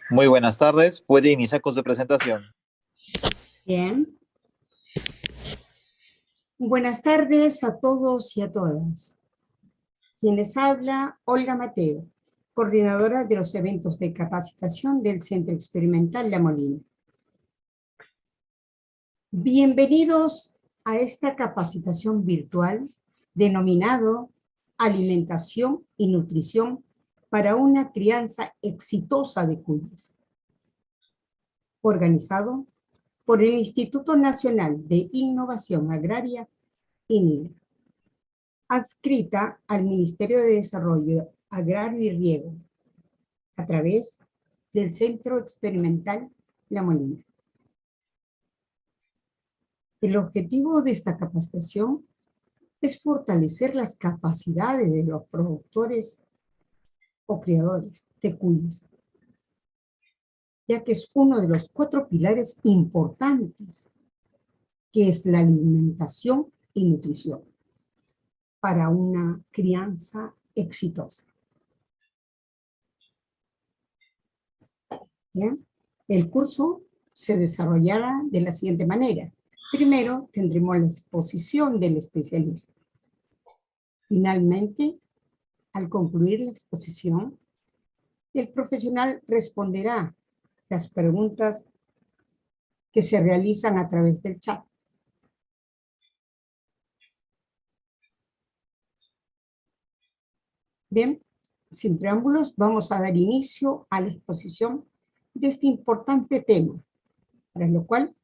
Muy buenas tardes. Puede iniciar con su presentación. Bien. Buenas tardes a todos y a todas. Quien les habla, Olga Mateo, coordinadora de los eventos de capacitación del Centro Experimental La Molina. Bienvenidos a esta capacitación virtual denominado Alimentación y Nutrición para una crianza exitosa de cuyes, organizado por el Instituto Nacional de Innovación Agraria, INIA, adscrita al Ministerio de Desarrollo Agrario y Riego, a través del Centro Experimental La Molina. El objetivo de esta capacitación es fortalecer las capacidades de los productores o criadores de cuyes, ya que es uno de los 4 pilares importantes, que es la alimentación y nutrición para una crianza exitosa. ¿Bien? El curso se desarrollará de la siguiente manera. Primero tendremos la exposición del especialista. Finalmente, al concluir la exposición, el profesional responderá las preguntas que se realizan a través del chat. Bien, sin preámbulos, vamos a dar inicio a la exposición de este importante tema, para lo cual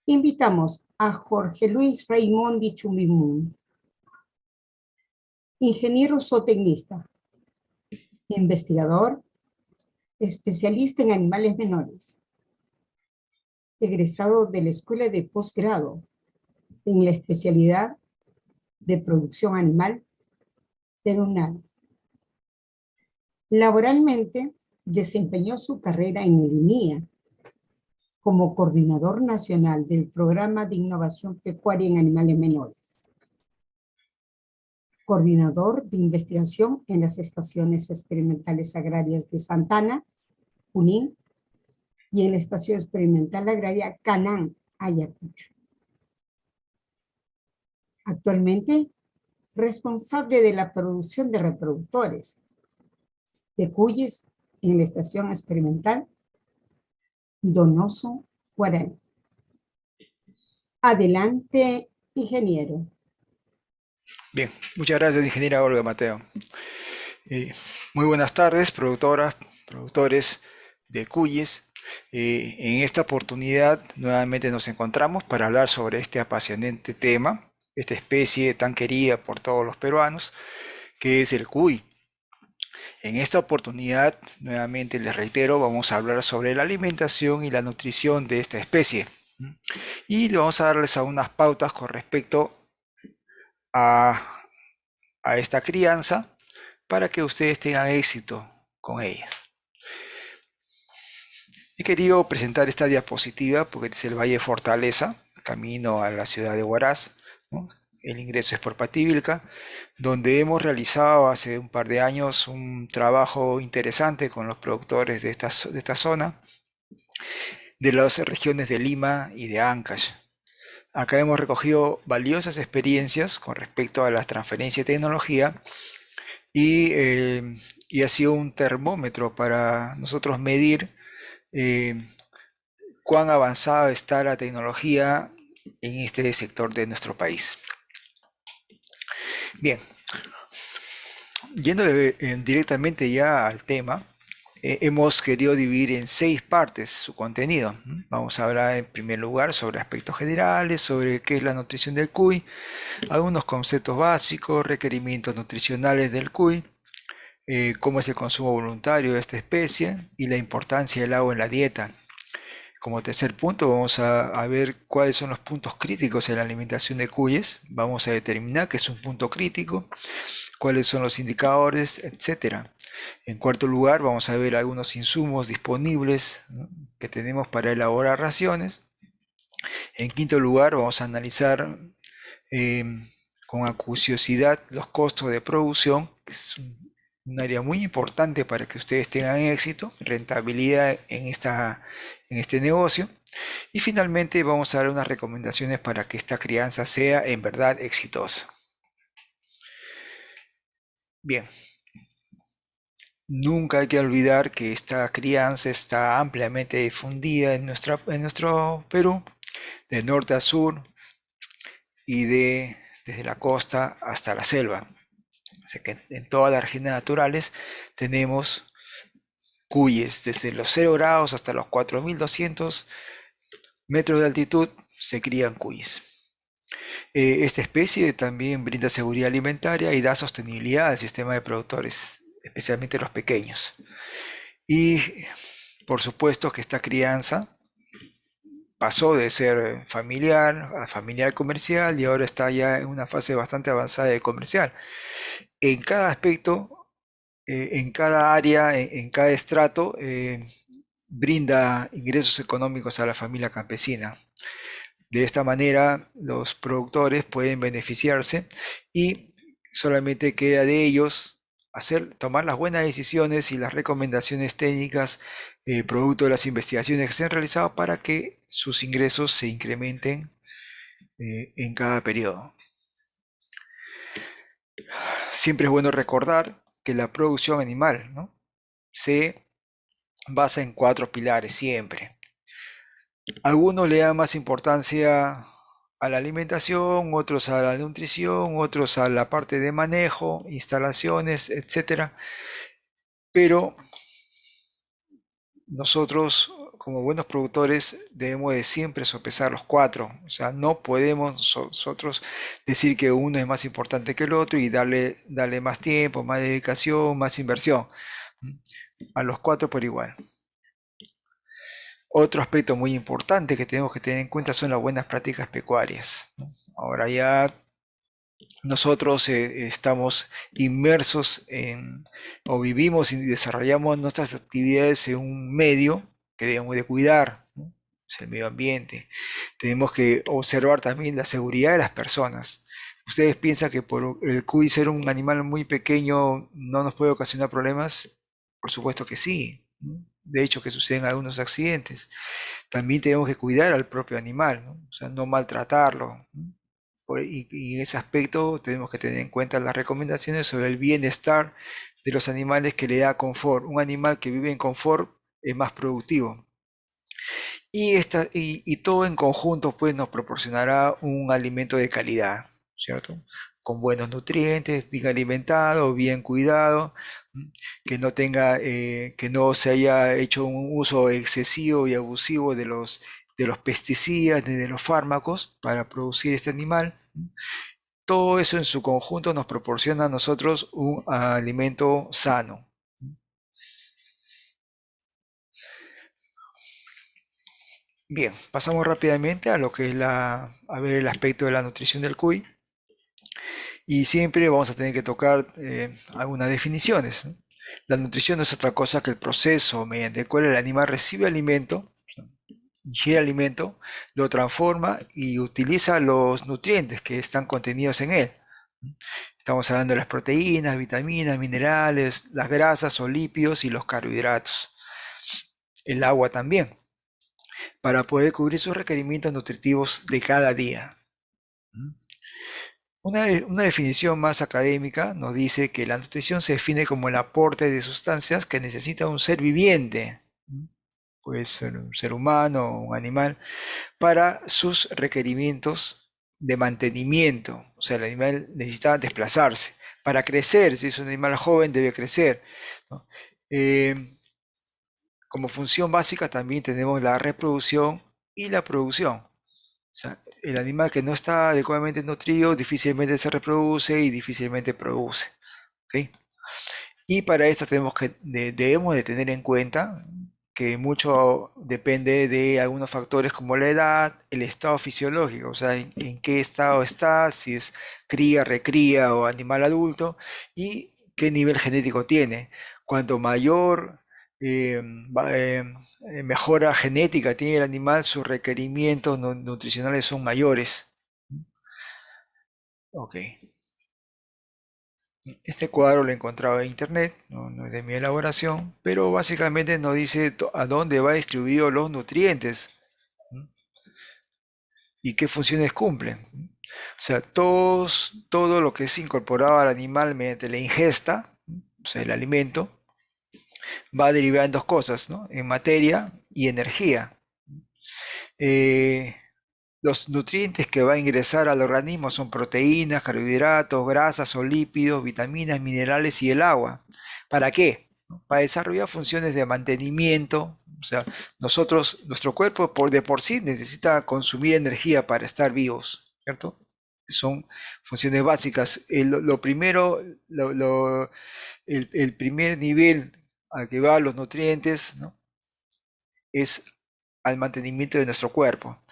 invitamos a Jorge Luis Raimondi Chumbimun, ingeniero zootecnista, investigador, especialista en animales menores, egresado de la Escuela de Posgrado en la especialidad de producción animal de la UNAM. Laboralmente, desempeñó su carrera en el INIA como coordinador nacional del Programa de Innovación Pecuaria en Animales Menores, coordinador de investigación en las estaciones experimentales agrarias de Santana, Junín, y en la Estación Experimental Agraria Canán, Ayacucho. Actualmente, responsable de la producción de reproductores de cuyes en la Estación Experimental Donoso, Guaraní. Adelante, ingeniero. Bien, muchas gracias, ingeniera Olga Mateo. Muy buenas tardes, productoras, productores de cuyes. En esta oportunidad nuevamente nos encontramos para hablar sobre este apasionante tema, esta especie tan querida por todos los peruanos, que es el cuy. En esta oportunidad, nuevamente les reitero, vamos a hablar sobre la alimentación y la nutrición de esta especie. Y le vamos a darles algunas pautas con respecto a esta crianza para que ustedes tengan éxito con ellas. He querido presentar esta diapositiva porque es el Valle Fortaleza, camino a la ciudad de Huaraz, ¿no? El ingreso es por Pativilca, donde hemos realizado hace un par de años un trabajo interesante con los productores de esta zona, de las regiones de Lima y de Ancash. Acá hemos recogido valiosas experiencias con respecto a la transferencia de tecnología y ha sido un termómetro para nosotros medir cuán avanzada está la tecnología en este sector de nuestro país. Bien, yendo directamente ya al tema, hemos querido dividir en 6 partes su contenido. Vamos a hablar en primer lugar sobre aspectos generales, sobre qué es la nutrición del cuy, algunos conceptos básicos, requerimientos nutricionales del cuy, cómo es el consumo voluntario de esta especie y la importancia del agua en la dieta. Como tercer punto vamos a ver cuáles son los puntos críticos en la alimentación de cuyes. Vamos a determinar qué es un punto crítico, cuáles son los indicadores, etcétera. En cuarto lugar vamos a ver algunos insumos disponibles, ¿no?, que tenemos para elaborar raciones. En quinto lugar vamos a analizar con acuciosidad los costos de producción, que es un área muy importante para que ustedes tengan éxito, rentabilidad en este negocio. Y finalmente vamos a dar unas recomendaciones para que esta crianza sea en verdad exitosa. Bien, nunca hay que olvidar que esta crianza está ampliamente difundida en nuestro Perú, de norte a sur y desde la costa hasta la selva. Así que en todas las regiones naturales tenemos cuyes, desde los 0 grados hasta los 4200 metros de altitud se crían cuyes. Esta especie también brinda seguridad alimentaria y da sostenibilidad al sistema de productores, especialmente los pequeños. Y por supuesto que esta crianza pasó de ser familiar a familiar comercial y ahora está ya en una fase bastante avanzada de comercial. En cada aspecto, en cada área, en cada estrato, brinda ingresos económicos a la familia campesina. De esta manera, los productores pueden beneficiarse y solamente queda de ellos tomar las buenas decisiones y las recomendaciones técnicas producto de las investigaciones que se han realizado para que sus ingresos se incrementen en cada periodo. Siempre es bueno recordar que la producción animal, ¿no?, se basa en 4 pilares siempre. Algunos le dan más importancia a la alimentación, otros a la nutrición, otros a la parte de manejo, instalaciones, etcétera. Pero nosotros, como buenos productores, debemos de siempre sopesar los 4. O sea, no podemos nosotros decir que uno es más importante que el otro y darle más tiempo, más dedicación, más inversión. A los 4 por igual. Otro aspecto muy importante que tenemos que tener en cuenta son las buenas prácticas pecuarias, ¿no? Ahora ya nosotros estamos inmersos o vivimos y desarrollamos nuestras actividades en un medio que debemos de cuidar, ¿no? Es el medio ambiente. Tenemos que observar también la seguridad de las personas. ¿Ustedes piensan que por el cuy ser un animal muy pequeño no nos puede ocasionar problemas? Por supuesto que sí, ¿no? De hecho, que suceden algunos accidentes. También tenemos que cuidar al propio animal, ¿no? O sea, no maltratarlo, ¿no? Y en ese aspecto tenemos que tener en cuenta las recomendaciones sobre el bienestar de los animales que le da confort. Un animal que vive en confort es más productivo. Y todo en conjunto pues nos proporcionará un alimento de calidad, ¿cierto? Con buenos nutrientes, bien alimentado, bien cuidado, que no se haya hecho un uso excesivo y abusivo de los pesticidas, ni de los fármacos para producir este animal. Todo eso en su conjunto nos proporciona a nosotros un alimento sano. Bien, pasamos rápidamente a lo que es a ver el aspecto de la nutrición del cuy. Y siempre vamos a tener que tocar algunas definiciones, ¿no? La nutrición no es otra cosa que el proceso mediante el cual el animal recibe alimento, ingiere alimento, lo transforma y utiliza los nutrientes que están contenidos en él. Estamos hablando de las proteínas, vitaminas, minerales, las grasas o lípidos y los carbohidratos. El agua también, para poder cubrir sus requerimientos nutritivos de cada día. Una definición más académica nos dice que la nutrición se define como el aporte de sustancias que necesita un ser viviente, puede ser un ser humano o un animal, para sus requerimientos de mantenimiento. O sea, el animal necesita desplazarse. Para crecer, si es un animal joven, debe crecer, ¿no? Como función básica también tenemos la reproducción y la producción. O sea, el animal que no está adecuadamente nutrido difícilmente se reproduce y difícilmente produce. ¿Ok? Y para esto debemos de tener en cuenta que mucho depende de algunos factores como la edad, el estado fisiológico, o sea, en qué estado está, si es cría, recría o animal adulto, y qué nivel genético tiene. Cuanto mayor eh, mejora genética tiene el animal, sus requerimientos nutricionales son mayores. Ok. Este cuadro lo he encontrado en internet, no es de mi elaboración, pero básicamente nos dice a dónde va distribuidos los nutrientes y qué funciones cumplen. O sea, todo lo que es incorporado al animal mediante la ingesta, o sea, el alimento, va a derivar en dos cosas, ¿no? En materia y energía. Eh, los nutrientes que va a ingresar al organismo son proteínas, carbohidratos, grasas o lípidos, vitaminas, minerales y el agua. ¿Para qué? Para desarrollar funciones de mantenimiento. O sea, nuestro cuerpo de por sí necesita consumir energía para estar vivos, ¿cierto? Son funciones básicas. Lo primero, el primer nivel al que van los nutrientes, ¿no? Es al mantenimiento de nuestro cuerpo.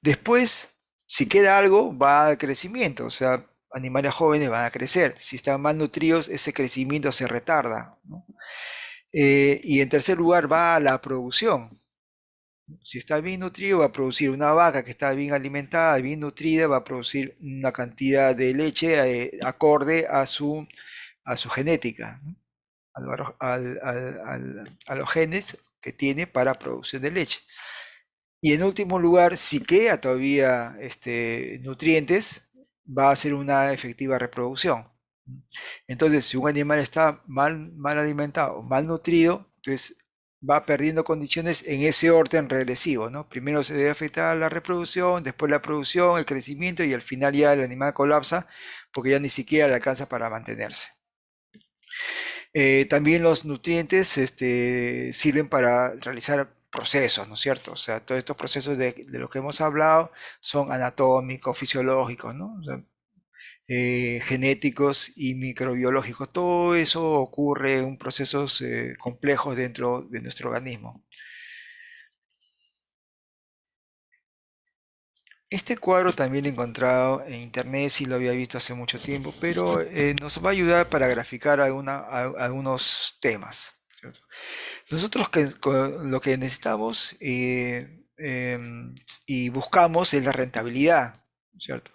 Después, si queda algo, va al crecimiento, o sea, animales jóvenes van a crecer. Si están mal nutridos, ese crecimiento se retarda, ¿no? Y en tercer lugar va a la producción. Si está bien nutrido, va a producir una vaca que está bien alimentada, bien nutrida, va a producir una cantidad de leche acorde a su genética, ¿no? A los genes que tiene para producción de leche. Y en último lugar, si queda todavía nutrientes, va a hacer una efectiva reproducción. Entonces, si un animal está mal alimentado, mal nutrido, entonces va perdiendo condiciones en ese orden regresivo, ¿no? Primero se debe afectar la reproducción, después la producción, el crecimiento y al final ya el animal colapsa porque ya ni siquiera le alcanza para mantenerse. También los nutrientes sirven para realizar procesos, ¿no es cierto? O sea, todos estos procesos de los que hemos hablado son anatómicos, fisiológicos, ¿no? O sea, genéticos y microbiológicos. Todo eso ocurre en procesos complejos dentro de nuestro organismo. Este cuadro también lo he encontrado en internet, sí lo había visto hace mucho tiempo, pero nos va a ayudar para graficar algunos temas, ¿cierto? Nosotros lo que necesitamos y buscamos es la rentabilidad, ¿cierto?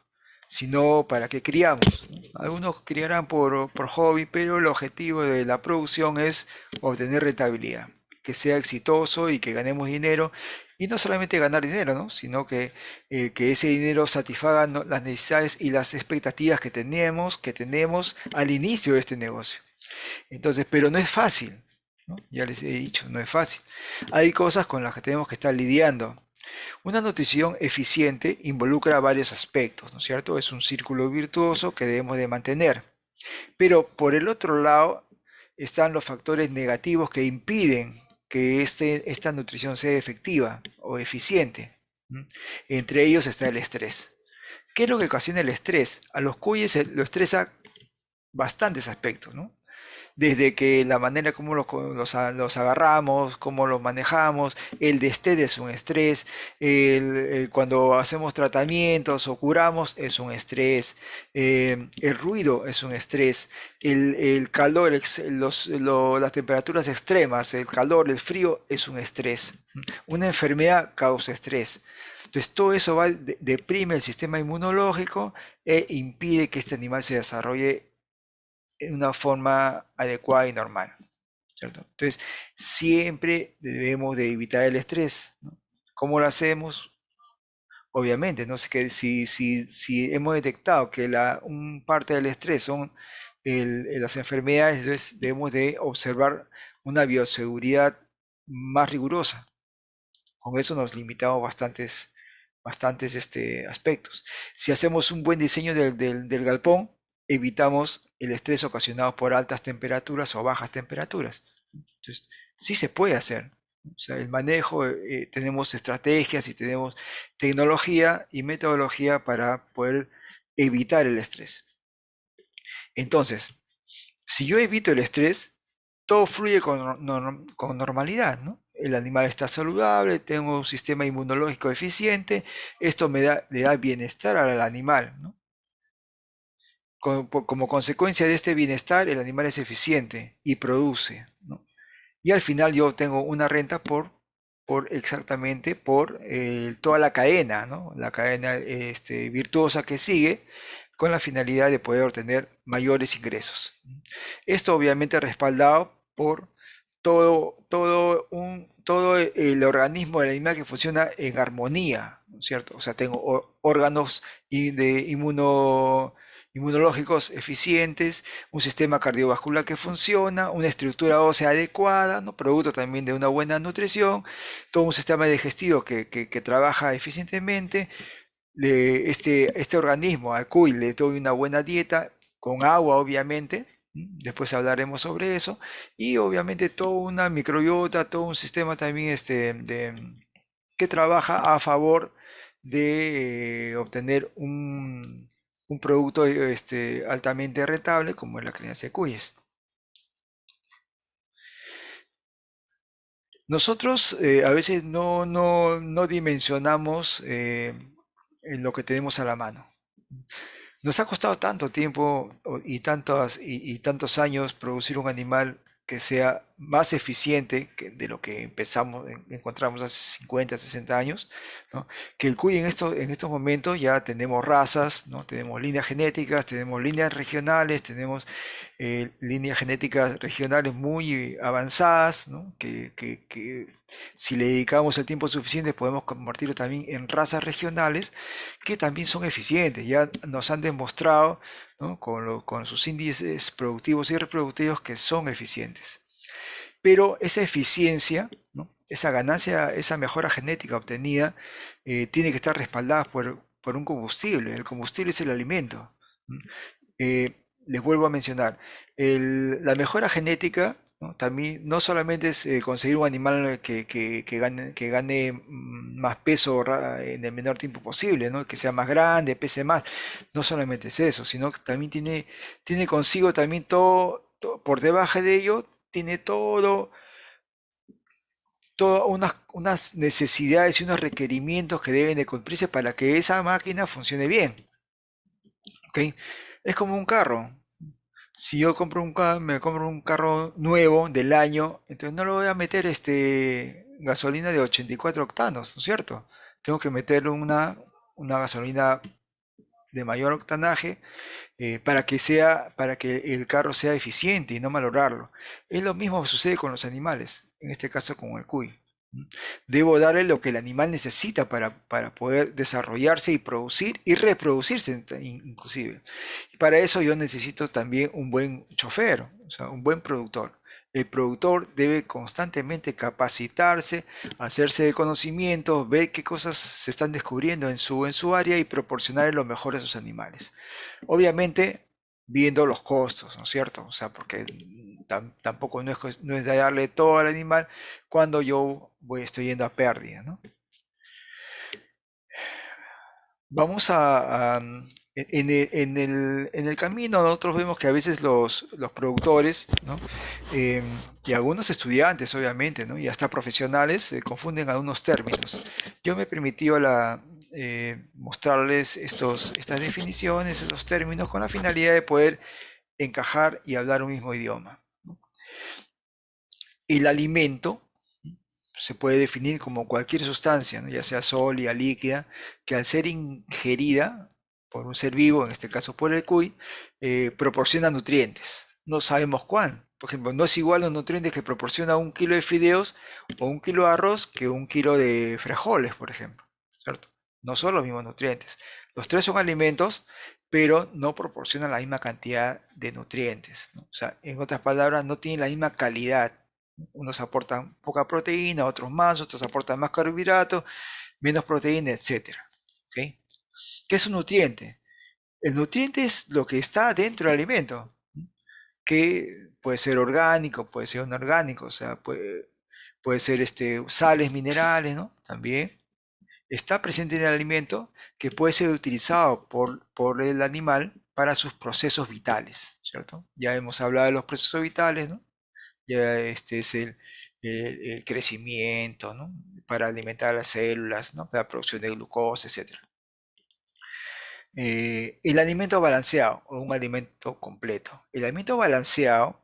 Si no, ¿para qué criamos? Algunos criarán por hobby, pero el objetivo de la producción es obtener rentabilidad, que sea exitoso y que ganemos dinero. Y no solamente ganar dinero, ¿no? Sino que ese dinero satisfaga, ¿no?, las necesidades y las expectativas que tenemos al inicio de este negocio. Entonces, pero no es fácil, ¿no? Ya les he dicho, no es fácil. Hay cosas con las que tenemos que estar lidiando. Una nutrición eficiente involucra varios aspectos, ¿no es cierto? Es un círculo virtuoso que debemos de mantener. Pero por el otro lado están los factores negativos que impiden que esta nutrición sea efectiva o eficiente. ¿M? Entre ellos está el estrés. ¿Qué es lo que ocasiona el estrés? A los cuyes lo estresa bastantes aspectos, ¿no? Desde que la manera como los agarramos, cómo los manejamos, el destete es un estrés, cuando hacemos tratamientos o curamos es un estrés, el ruido es un estrés, el calor, las temperaturas extremas, el calor, el frío es un estrés. Una enfermedad causa estrés. Entonces todo eso deprime el sistema inmunológico e impide que este animal se desarrolle en una forma adecuada y normal, ¿cierto? Entonces, siempre debemos de evitar el estrés, ¿no? ¿Cómo lo hacemos? Obviamente, ¿no? Si hemos detectado que un parte del estrés son las enfermedades, entonces debemos de observar una bioseguridad más rigurosa. Con eso nos limitamos bastantes aspectos. Si hacemos un buen diseño del galpón, evitamos el estrés ocasionado por altas temperaturas o bajas temperaturas. Entonces, sí se puede hacer. O sea, el manejo, tenemos estrategias y tenemos tecnología y metodología para poder evitar el estrés. Entonces, si yo evito el estrés, todo fluye con normalidad, ¿no? El animal está saludable, tengo un sistema inmunológico eficiente, esto le da bienestar al animal, ¿no? Como consecuencia de este bienestar, el animal es eficiente y produce, ¿no? Y al final yo tengo una renta exactamente por toda la cadena, ¿no? La cadena virtuosa que sigue con la finalidad de poder obtener mayores ingresos. Esto obviamente respaldado por todo el organismo del animal que funciona en armonía, ¿no es cierto? O sea, tengo órganos inmunológicos eficientes, un sistema cardiovascular que funciona, una estructura ósea adecuada, ¿no? Producto también de una buena nutrición, todo un sistema digestivo que trabaja eficientemente. Este organismo, al cuy, le doy una buena dieta, con agua obviamente, después hablaremos sobre eso, y obviamente toda una microbiota, todo un sistema también que trabaja a favor de obtener un producto altamente rentable como es la crianza de cuyes. Nosotros a veces no dimensionamos en lo que tenemos a la mano. Nos ha costado tanto tiempo y tantos años producir un animal que sea más eficiente de lo que encontramos hace 50, 60 años, ¿no? Que el cuy en estos momentos ya tenemos razas, ¿no? Tenemos líneas genéticas, tenemos líneas regionales, tenemos líneas genéticas regionales muy avanzadas, ¿no? Que si le dedicamos el tiempo suficiente podemos convertirlo también en razas regionales que también son eficientes. Ya nos han demostrado, ¿no? Con sus índices productivos y reproductivos que son eficientes. Pero esa eficiencia, ¿no? Esa ganancia, esa mejora genética obtenida, tiene que estar respaldada por un combustible. El combustible es el alimento. Les vuelvo a mencionar, la mejora genética, ¿no? También no solamente es conseguir un animal que gane más peso en el menor tiempo posible, ¿no? Que sea más grande, pese más. No solamente es eso, sino que también tiene consigo también por debajo de ello, tiene todas unas necesidades y unos requerimientos que deben de cumplirse para que esa máquina funcione bien. ¿Ok? Es como un carro. Si yo me compro un carro nuevo del año, entonces no le voy a meter gasolina de 84 octanos, ¿no es cierto? Tengo que meterle una gasolina de mayor octanaje para que el carro sea eficiente y no malograrlo. Es lo mismo que sucede con los animales, en este caso con el cuy. Debo darle lo que el animal necesita para poder desarrollarse y producir y reproducirse inclusive. Y para eso yo necesito también un buen chofer, o sea, un buen productor. El productor debe constantemente capacitarse, hacerse de conocimientos, ver qué cosas se están descubriendo en su área y proporcionar lo mejor a sus animales. Obviamente, viendo los costos, ¿no es cierto? O sea, porque tampoco no es de darle todo al animal cuando estoy yendo a pérdida, ¿no? Vamos en el camino nosotros vemos que a veces los productores, ¿no? Y algunos estudiantes, obviamente, ¿no? Y hasta profesionales confunden algunos términos. Yo me he permitido mostrarles estas definiciones, estos términos, con la finalidad de poder encajar y hablar un mismo idioma. El alimento se puede definir como cualquier sustancia, ¿no? Ya sea sólida, líquida, que al ser ingerida por un ser vivo, en este caso por el cuy, proporciona nutrientes. No sabemos cuán. Por ejemplo, no es igual los nutrientes que proporciona un kilo de fideos o un kilo de arroz que un kilo de frijoles, por ejemplo, ¿cierto? No son los mismos nutrientes. Los tres son alimentos, pero no proporcionan la misma cantidad de nutrientes, ¿no? O sea, en otras palabras, no tienen la misma calidad. Unos aportan poca proteína, otros más, otros aportan más carbohidratos, menos proteína, etcétera. ¿Ok? ¿Qué es un nutriente? El nutriente es lo que está dentro del alimento, que puede ser orgánico, puede ser inorgánico, o sea, puede ser sales, minerales, ¿no? También está presente en el alimento que puede ser utilizado por el animal para sus procesos vitales, ¿cierto? Ya hemos hablado de los procesos vitales, ¿no? Ya este es el crecimiento, ¿no? Para alimentar las células, ¿no? Para la producción de glucosa, etc. El alimento balanceado o un alimento completo. El alimento balanceado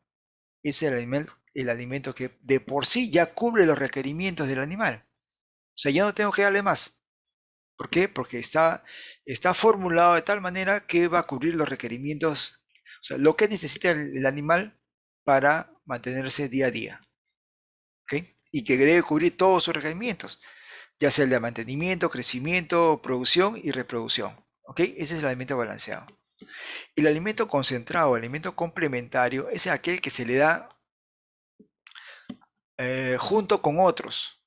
es el alimento que de por sí ya cubre los requerimientos del animal. O sea, ya no tengo que darle más. ¿Por qué? Porque está formulado de tal manera que va a cubrir los requerimientos, o sea, lo que necesita el animal para mantenerse día a día. ¿Ok? Y que debe cubrir todos sus requerimientos, ya sea el de mantenimiento, crecimiento, producción y reproducción. ¿Ok? Ese es el alimento balanceado. El alimento concentrado, el alimento complementario, es aquel que se le da junto con otros.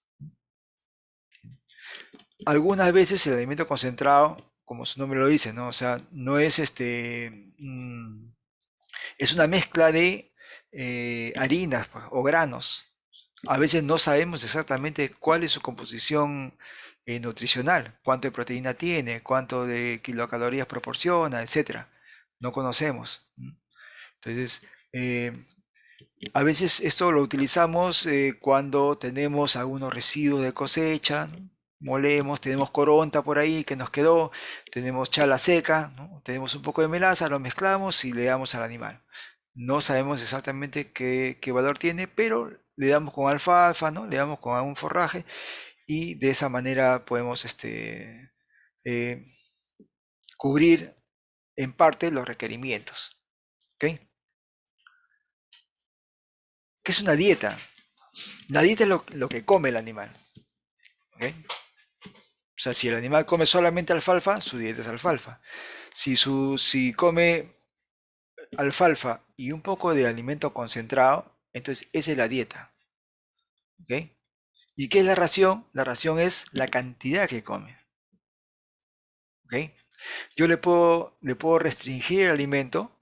Algunas veces el alimento concentrado, como su nombre lo dice, ¿no? O sea, no es es una mezcla de harinas pues, o granos. A veces no sabemos exactamente cuál es su composición nutricional, cuánto de proteína tiene, cuánto de kilocalorías proporciona, etcétera. No conocemos. Entonces, eh, a veces esto lo utilizamos cuando tenemos algunos residuos de cosecha, ¿no? Molemos, tenemos coronta por ahí que nos quedó, tenemos chala seca, ¿no? Tenemos un poco de melaza, lo mezclamos y le damos al animal. No sabemos exactamente qué valor tiene, pero le damos con alfalfa, ¿no? Le damos con algún forraje y de esa manera podemos eh, cubrir en parte los requerimientos. ¿Ok? ¿Qué es una dieta? La dieta es lo que come el animal. ¿Ok? O sea, si el animal come solamente alfalfa, su dieta es alfalfa. Si come alfalfa y un poco de alimento concentrado, entonces esa es la dieta. ¿Ok? ¿Y qué es la ración? La ración es la cantidad que come. ¿Ok? Yo le puedo restringir el alimento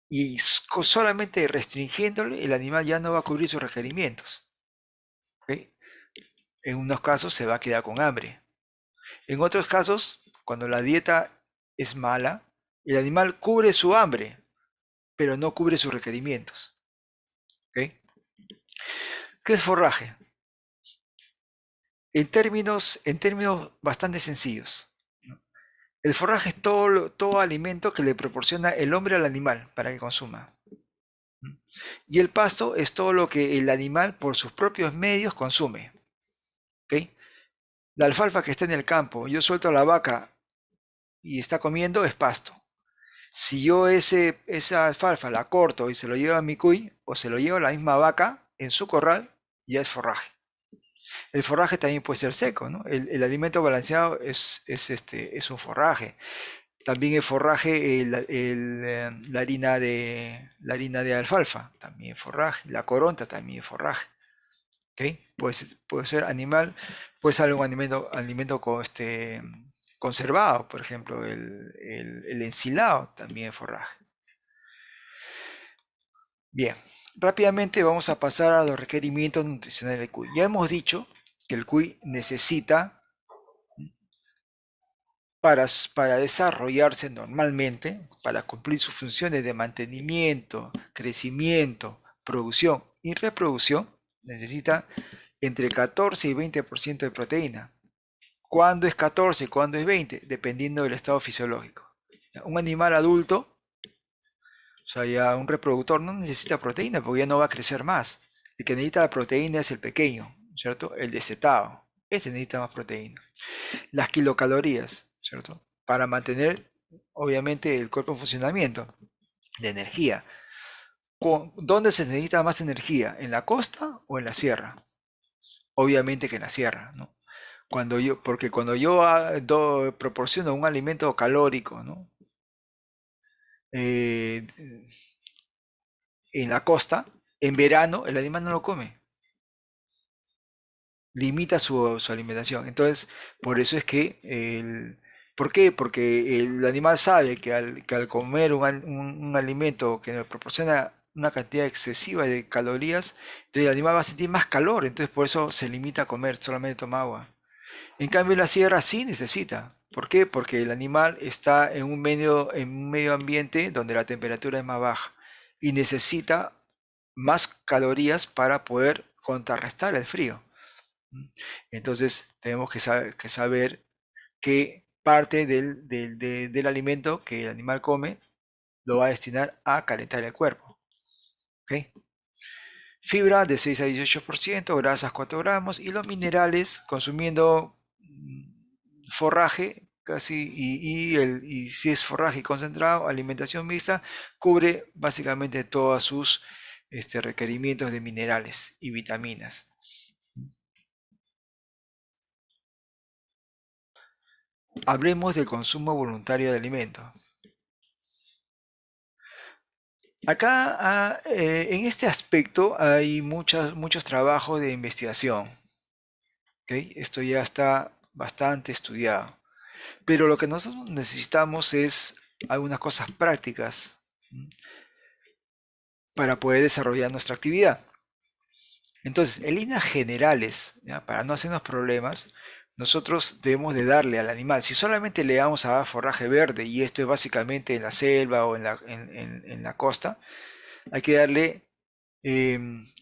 y solamente restringiéndole el animal ya no va a cubrir sus requerimientos. ¿Ok? En unos casos se va a quedar con hambre. En otros casos, cuando la dieta es mala, el animal cubre su hambre, pero no cubre sus requerimientos. ¿Ok? ¿Qué es forraje? En términos bastante sencillos, ¿no? El forraje es todo alimento que le proporciona el hombre al animal para que consuma. Y el pasto es todo lo que el animal por sus propios medios consume. ¿Ok? La alfalfa que está en el campo, yo suelto a la vaca y está comiendo, es pasto. Si yo esa alfalfa la corto y se lo llevo a mi cuy o se lo llevo a la misma vaca en su corral, ya es forraje. El forraje también puede ser seco, ¿no? El alimento balanceado es un forraje. También es forraje la harina de alfalfa, también es forraje. La coronta también es forraje. ¿Ok? Puede ser animal, puede ser algún alimento conservado, por ejemplo, el ensilado también es forraje. Bien, rápidamente vamos a pasar a los requerimientos nutricionales del cuy. Ya hemos dicho que el cuy necesita, para desarrollarse normalmente, para cumplir sus funciones de mantenimiento, crecimiento, producción y reproducción, necesita entre 14 y 20% de proteína. ¿Cuándo es 14 y cuándo es 20? Dependiendo del estado fisiológico. Un animal adulto, o sea, ya un reproductor no necesita proteína porque ya no va a crecer más. El que necesita la proteína es el pequeño, ¿cierto? El destetado. Ese necesita más proteína. Las kilocalorías, ¿cierto? Para mantener, obviamente, el cuerpo en funcionamiento, de energía. ¿Dónde se necesita más energía? ¿En la costa o en la sierra? Obviamente que en la sierra, ¿no? Porque cuando yo proporciono un alimento calórico, ¿no? Eh, en la costa, en verano, el animal no lo come. Limita su alimentación. Entonces, por eso es que ¿por qué? Porque el animal sabe que al comer un alimento que le proporciona una cantidad excesiva de calorías, entonces el animal va a sentir más calor, entonces por eso se limita a comer, solamente toma agua. En cambio, la sierra sí necesita. ¿Por qué? Porque el animal está en un medio ambiente donde la temperatura es más baja y necesita más calorías para poder contrarrestar el frío. Entonces, tenemos que saber que parte del alimento que el animal come lo va a destinar a calentar el cuerpo. ¿Ok? Fibra de 6 a 18%, grasas 4 gramos y los minerales consumiendo forraje, casi, y si es forraje concentrado, alimentación mixta, cubre básicamente todos sus requerimientos de minerales y vitaminas. Hablemos del consumo voluntario de alimentos. Acá, en este aspecto, hay muchos trabajos de investigación. ¿Ok? Esto ya está bastante estudiado. Pero lo que nosotros necesitamos es algunas cosas prácticas, ¿m? Para poder desarrollar nuestra actividad. Entonces, en líneas generales, ¿ya? Para no hacernos problemas, nosotros debemos de darle al animal, si solamente le damos a dar forraje verde, y esto es básicamente en la selva o en la costa, hay que darle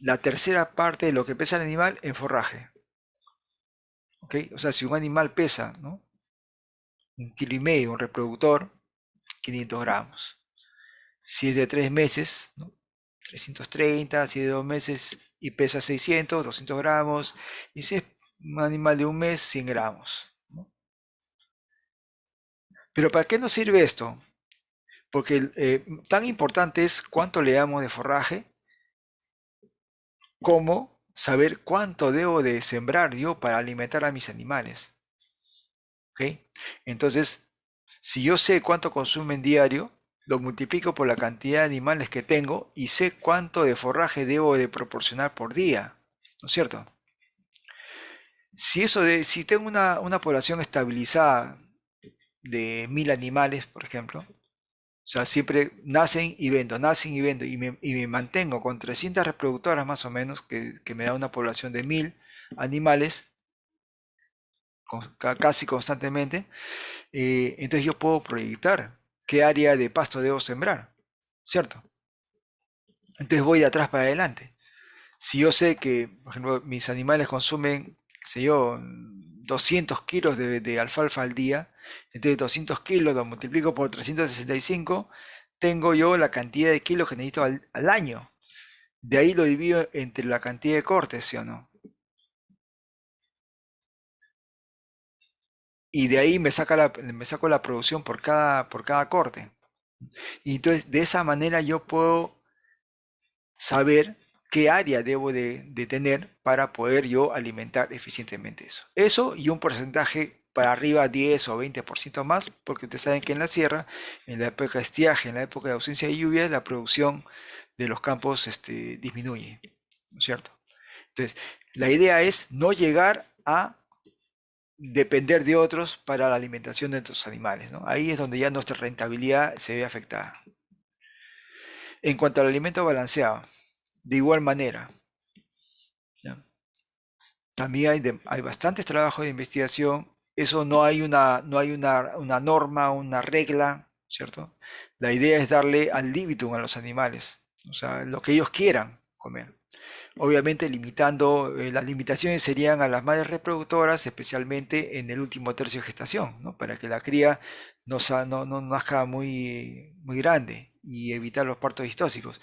la tercera parte de lo que pesa el animal en forraje. ¿Ok? O sea, si un animal pesa, ¿no?, 1,5 kg, un reproductor, 500 gramos. Si es de 3 meses, ¿no?, 330. Si es de 2 meses y pesa 600, 200 gramos. Y si es un animal de un mes, 100 gramos, ¿no? Pero ¿para qué nos sirve esto? Porque tan importante es cuánto le damos de forraje, como saber cuánto debo de sembrar yo para alimentar a mis animales. ¿Ok? Entonces, si yo sé cuánto consumen diario, lo multiplico por la cantidad de animales que tengo y sé cuánto de forraje debo de proporcionar por día, ¿no es cierto? Si tengo una población estabilizada de 1.000 animales, por ejemplo, o sea, siempre nacen y vendo, y me mantengo con 300 reproductoras más o menos, que me da una población de 1.000 animales casi constantemente. Entonces yo puedo proyectar qué área de pasto debo sembrar, ¿cierto? Entonces voy de atrás para adelante. Si yo sé que, por ejemplo, mis animales consumen, qué sé yo, 200 kilos de alfalfa al día, entonces 200 kilos lo multiplico por 365, tengo yo la cantidad de kilos que necesito al año. De ahí lo divido entre la cantidad de cortes, ¿sí o no? Y de ahí me saco la producción por cada corte. Y entonces de esa manera yo puedo saber qué área debo de tener para poder yo alimentar eficientemente eso. Eso y un porcentaje para arriba, 10 o 20% más, porque ustedes saben que en la sierra, en la época de estiaje, en la época de ausencia de lluvias, la producción de los campos disminuye, ¿no es cierto? Entonces, la idea es no llegar a depender de otros para la alimentación de nuestros animales, ¿no? Ahí es donde ya nuestra rentabilidad se ve afectada. En cuanto al alimento balanceado, de igual manera, ¿ya? También hay bastantes trabajos de investigación. Eso no hay una norma, una regla, ¿cierto? La idea es darle al libitum a los animales, o sea, lo que ellos quieran comer. Obviamente limitando, las limitaciones serían a las madres reproductoras, especialmente en el último tercio de gestación, ¿no? Para que la cría no nazca muy, muy grande y evitar los partos distóxicos.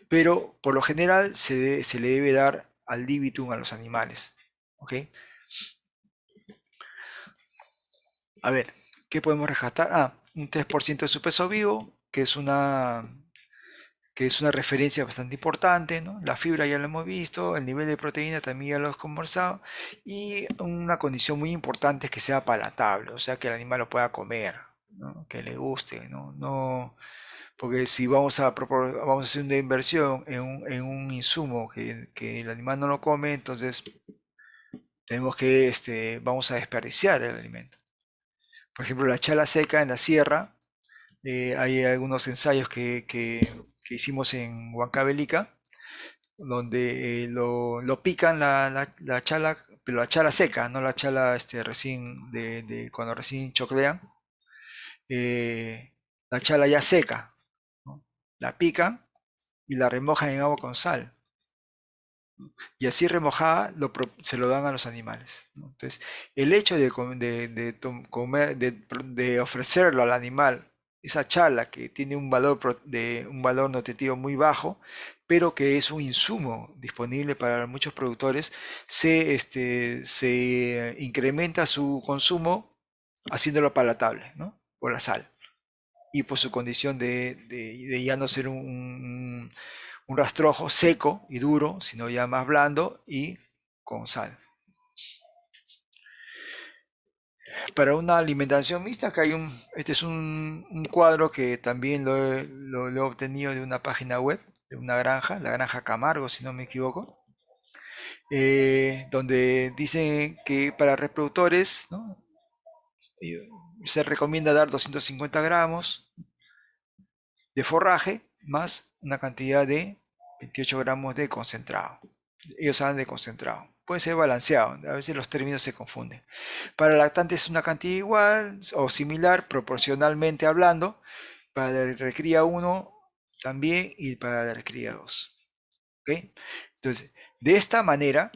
Pero por lo general se le debe dar al libitum a los animales. ¿Ok? A ver, ¿qué podemos rescatar? Un 3% de su peso vivo, que es una referencia bastante importante, ¿no? La fibra ya lo hemos visto, el nivel de proteína también ya lo hemos conversado, y una condición muy importante es que sea palatable, o sea, que el animal lo pueda comer, ¿no? Que le guste, ¿no? Porque si vamos a hacer una inversión en un insumo que el animal no lo come, entonces vamos a desperdiciar el alimento. Por ejemplo, la chala seca en la sierra, hay algunos ensayos que hicimos en Huancavelica, donde lo pican la chala, pero la chala seca, no la chala recién, cuando recién choclean, la chala ya seca, ¿no? La pican y la remojan en agua con sal. Y así remojada se lo dan a los animales, ¿no? Entonces, el hecho de ofrecerlo al animal, esa chala que tiene un valor nutritivo muy bajo, pero que es un insumo disponible para muchos productores, se incrementa su consumo haciéndolo palatable, ¿no? Por la sal y por su condición de ya no ser un rastrojo seco y duro, sino ya más blando y con sal. Para una alimentación mixta, acá hay este es un cuadro que también lo he obtenido de una página web, de una granja, la granja Camargo, si no me equivoco, donde dicen que para reproductores, ¿no? Se recomienda dar 250 gramos de forraje más una cantidad de 28 gramos de concentrado. Ellos hablan de concentrado. Puede ser balanceado, a veces los términos se confunden. Para lactantes es una cantidad igual o similar, proporcionalmente hablando. Para la recría 1 también y para la recría 2. ¿Ok? Entonces, de esta manera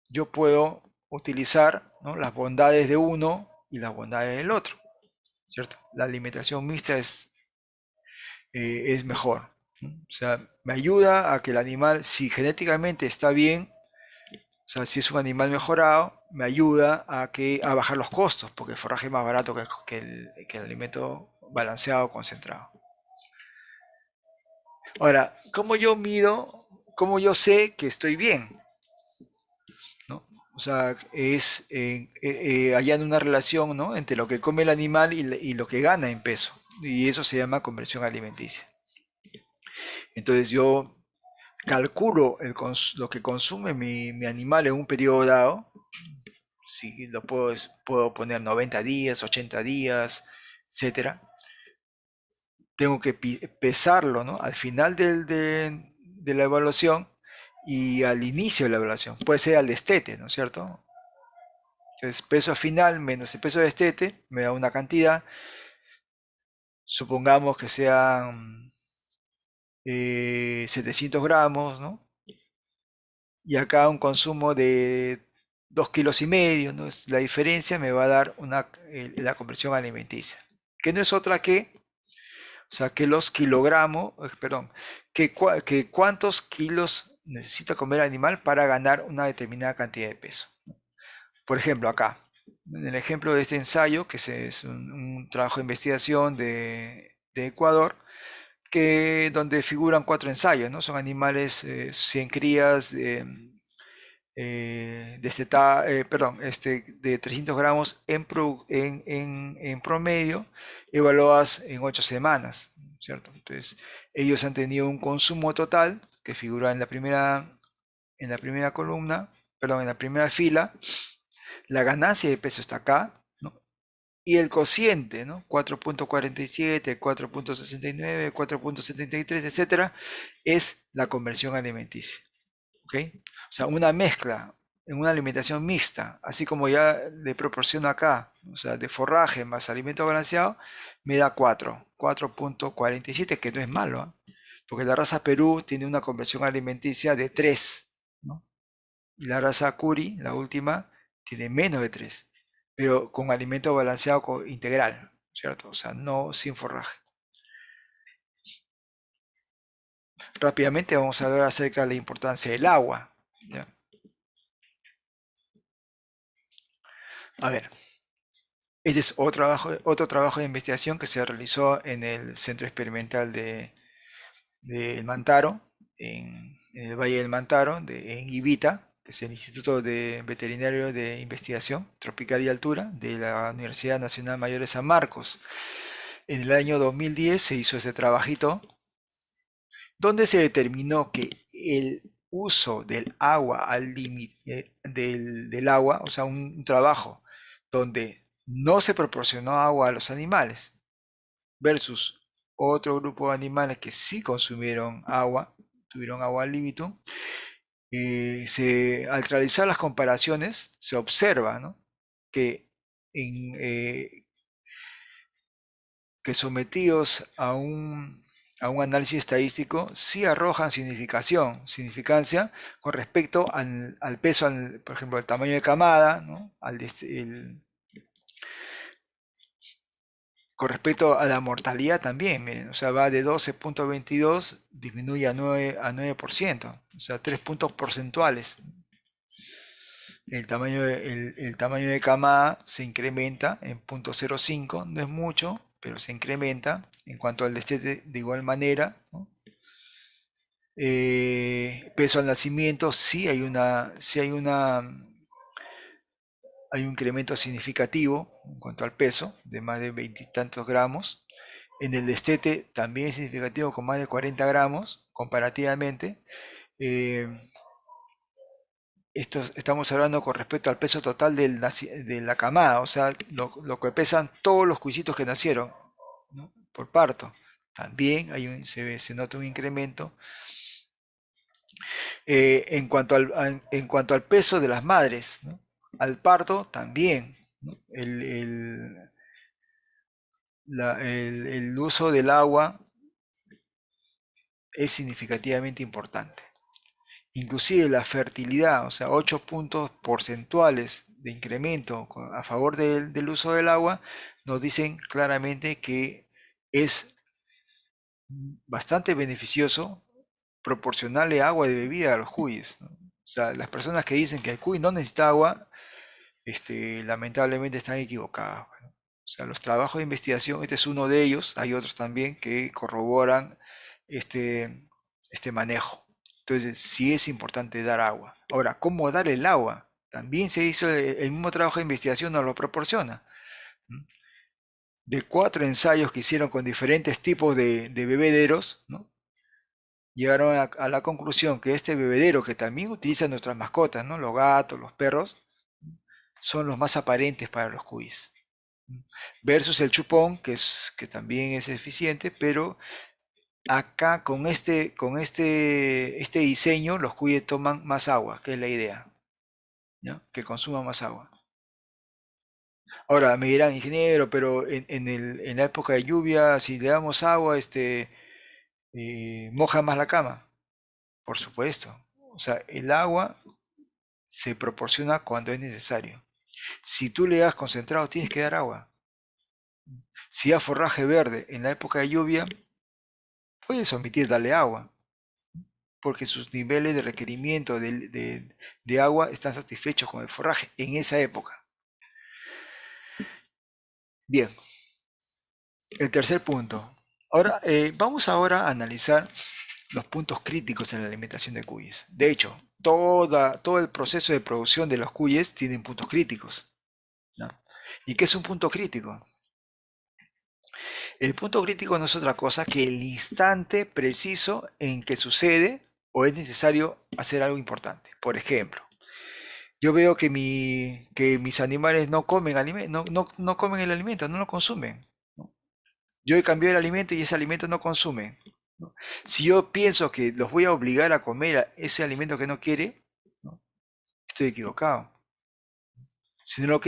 yo puedo utilizar, ¿no?, las bondades de uno y las bondades del otro, ¿cierto? La alimentación mixta es mejor, ¿no? O sea, me ayuda a que el animal, si genéticamente está bien, o sea, si es un animal mejorado, me ayuda a bajar los costos, porque el forraje es más barato que el alimento balanceado concentrado. Ahora, ¿cómo yo mido, cómo yo sé que estoy bien? ¿No? O sea, es hallando una relación, ¿no?, entre lo que come el animal y lo que gana en peso. Y eso se llama conversión alimenticia. Entonces yo calculo lo que consume mi animal en un periodo dado. Si lo puedo poner 90 días, 80 días, etcétera. Tengo que pesarlo, ¿no?, al final de la evaluación y al inicio de la evaluación. Puede ser al destete, ¿no es cierto? Entonces, peso final menos el peso de destete me da una cantidad. Supongamos que sean 700 gramos, ¿no? Y acá un consumo de 2,5 kilos, ¿no? La diferencia me va a dar la conversión alimenticia, que no es otra que, o sea, que los kilogramos, perdón, que cuántos kilos necesita comer el animal para ganar una determinada cantidad de peso. Por ejemplo, acá, en el ejemplo de este ensayo, que es un trabajo de investigación de Ecuador, donde figuran 4 ensayos, ¿no? Son animales, 100 crías de 300 gramos en promedio, evaluadas en 8 semanas, ¿cierto? Entonces, ellos han tenido un consumo total que figura en la primera columna, perdón, en la primera fila. La ganancia de peso está acá, ¿no? Y el cociente, ¿no? 4,47, 4,69, 4,73, etcétera, es la conversión alimenticia. ¿Ok? O sea, una mezcla en una alimentación mixta, así como ya le proporciono acá, o sea, de forraje más alimento balanceado, me da 4,47, que no es malo, ¿eh? Porque la raza Perú tiene una conversión alimenticia de 3, ¿no? Y la raza Curi, la última, tiene menos de 3, pero con alimento balanceado integral, ¿cierto? O sea, no sin forraje. Rápidamente vamos a hablar acerca de la importancia del agua, ¿ya? A ver, este es otro trabajo de investigación que se realizó en el Centro Experimental de Mantaro, en el Valle del Mantaro, en Ibita, que es el Instituto Veterinario de Investigación Tropical y Altura de la Universidad Nacional Mayor de San Marcos. En el año 2010 se hizo este trabajito, donde se determinó que el uso del agua al límite del agua, o sea, un trabajo donde no se proporcionó agua a los animales, versus otro grupo de animales que sí consumieron agua, tuvieron agua al límite, al realizar las comparaciones se observa, ¿no?, que, que sometidos a un análisis estadístico sí arrojan significancia con respecto al peso, por ejemplo, al tamaño de camada, ¿no?, con respecto a la mortalidad también, miren, o sea, va de 12,22, disminuye a 9%, o sea, 3 puntos porcentuales. el tamaño de camada se incrementa en 0.05, no es mucho, pero se incrementa. En cuanto al destete, de igual manera, ¿no? Peso al nacimiento, hay un incremento significativo en cuanto al peso, de más de 20 y tantos gramos. En el destete también es significativo, con más de 40 gramos comparativamente. Eh, estamos hablando con respecto al peso total de la camada, o sea, lo que pesan todos los cuisitos que nacieron, ¿no? Por parto. También se nota un incremento. En cuanto al peso de las madres, ¿no? Al parto también, ¿no? El uso del agua es significativamente importante. Inclusive la fertilidad, o sea, 8 puntos porcentuales de incremento a favor del uso del agua, nos dicen claramente que es bastante beneficioso proporcionarle agua de bebida a los cuyes, ¿no? O sea, las personas que dicen que el cuy no necesita agua, lamentablemente están equivocadas, ¿no? O sea, los trabajos de investigación, este es uno de ellos, hay otros también que corroboran este manejo. Entonces, sí es importante dar agua. Ahora, ¿cómo dar el agua? También se hizo el mismo trabajo de investigación, nos lo proporciona. De 4 ensayos que hicieron con diferentes tipos de bebederos, ¿no? Llegaron a la conclusión que este bebedero, que también utilizan nuestras mascotas, ¿no? Los gatos, los perros, son los más aparentes para los cuyes. Versus el chupón, que también es eficiente, pero acá con este diseño los cuyes toman más agua, que es la idea, ¿no? Que consuman más agua. Ahora me dirán, ingeniero, pero en la época de lluvia, si le damos agua, moja más la cama. Por supuesto. O sea, el agua se proporciona cuando es necesario. Si tú le das concentrado, tienes que dar agua. Si da forraje verde en la época de lluvia, puedes omitir darle agua, porque sus niveles de requerimiento de agua están satisfechos con el forraje en esa época. Bien, el tercer punto. Ahora, vamos ahora a analizar los puntos críticos en la alimentación de cuyes. De hecho, todo el proceso de producción de los cuyes tiene puntos críticos, ¿no? ¿Y qué es un punto crítico? El punto crítico no es otra cosa que el instante preciso en que sucede o es necesario hacer algo importante. Por ejemplo, yo veo que mis animales no comen no comen el alimento, no lo consumen, ¿no? Yo he cambiado el alimento y ese alimento no consume, ¿no? Si yo pienso que los voy a obligar a comer ese alimento que no quiere, ¿no? Estoy equivocado. Si no lo